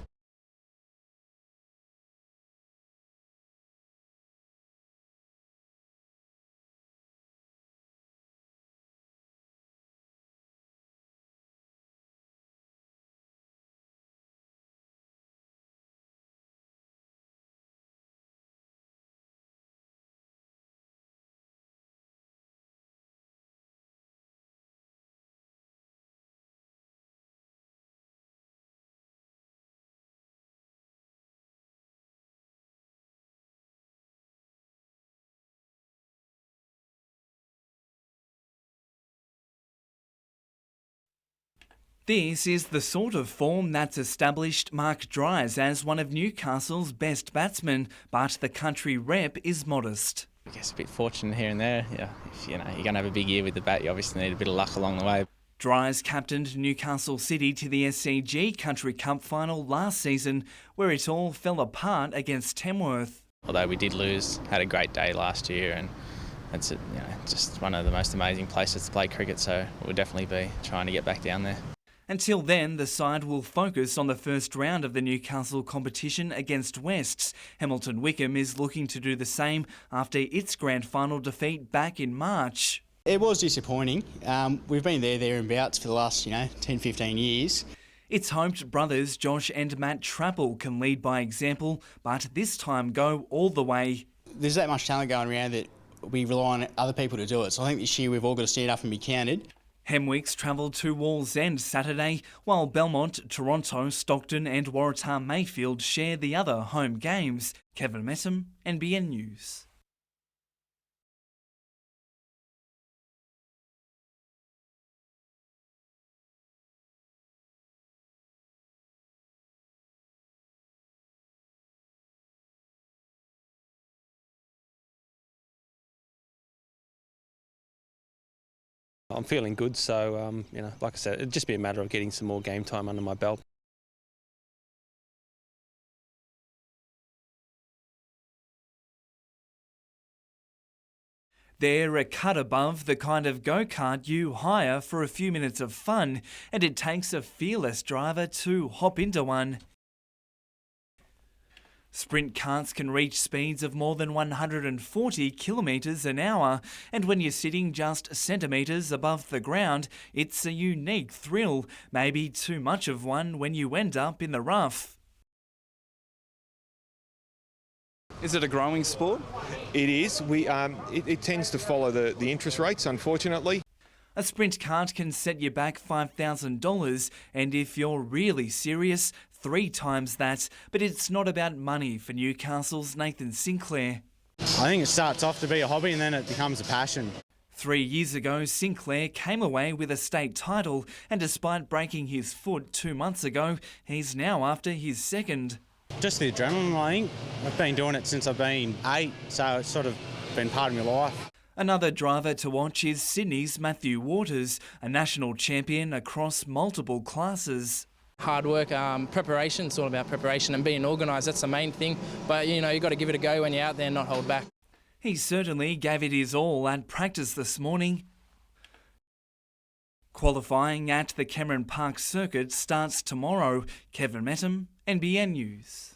This is the sort of form that's established Mark Dries as one of Newcastle's best batsmen, but the country rep is modest. I guess a bit fortunate here and there. Yeah, if you're going to have a big year with the bat, you obviously need a bit of luck along the way. Dries captained Newcastle City to the SCG Country Cup final last season, where it all fell apart against Tamworth. Although we did lose, had a great day last year, and it's just one of the most amazing places to play cricket, so we'll definitely be trying to get back down there. Until then, the side will focus on the first round of the Newcastle competition against Wests. Hamilton Wickham is looking to do the same after its grand final defeat back in March. It was disappointing. We've been thereabouts for the last, 10, 15 years. It's hoped brothers Josh and Matt Trappel can lead by example, but this time go all the way. There's that much talent going around that we rely on other people to do it. So I think this year we've all got to stand up and be counted. Hemwicks travelled to Wallsend Saturday, while Belmont, Toronto, Stockton and Waratah Mayfield share the other home games. Kevin Messam, NBN News. I'm feeling good, so like I said, it'd just be a matter of getting some more game time under my belt. They're a cut above the kind of go-kart you hire for a few minutes of fun, and it takes a fearless driver to hop into one. Sprint karts can reach speeds of more than 140 kilometres an hour, and when you're sitting just centimetres above the ground, it's a unique thrill, maybe too much of one when you end up in the rough. Is it a growing sport? It is. It tends to follow the interest rates, unfortunately. A sprint kart can set you back $5,000, and if you're really serious, 3 times that. But it's not about money for Newcastle's Nathan Sinclair. I think it starts off to be a hobby and then it becomes a passion. 3 years ago, Sinclair came away with a state title, and despite breaking his foot 2 months ago, he's now after his second. Just the adrenaline, I think. I've been doing it since I've been 8, so it's sort of been part of my life. Another driver to watch is Sydney's Matthew Waters, a national champion across multiple classes. Hard work, preparation, it's all about preparation and being organised, that's the main thing. But, you've got to give it a go when you're out there and not hold back. He certainly gave it his all at practice this morning. Qualifying at the Cameron Park circuit starts tomorrow. Kevin Messam, NBN News.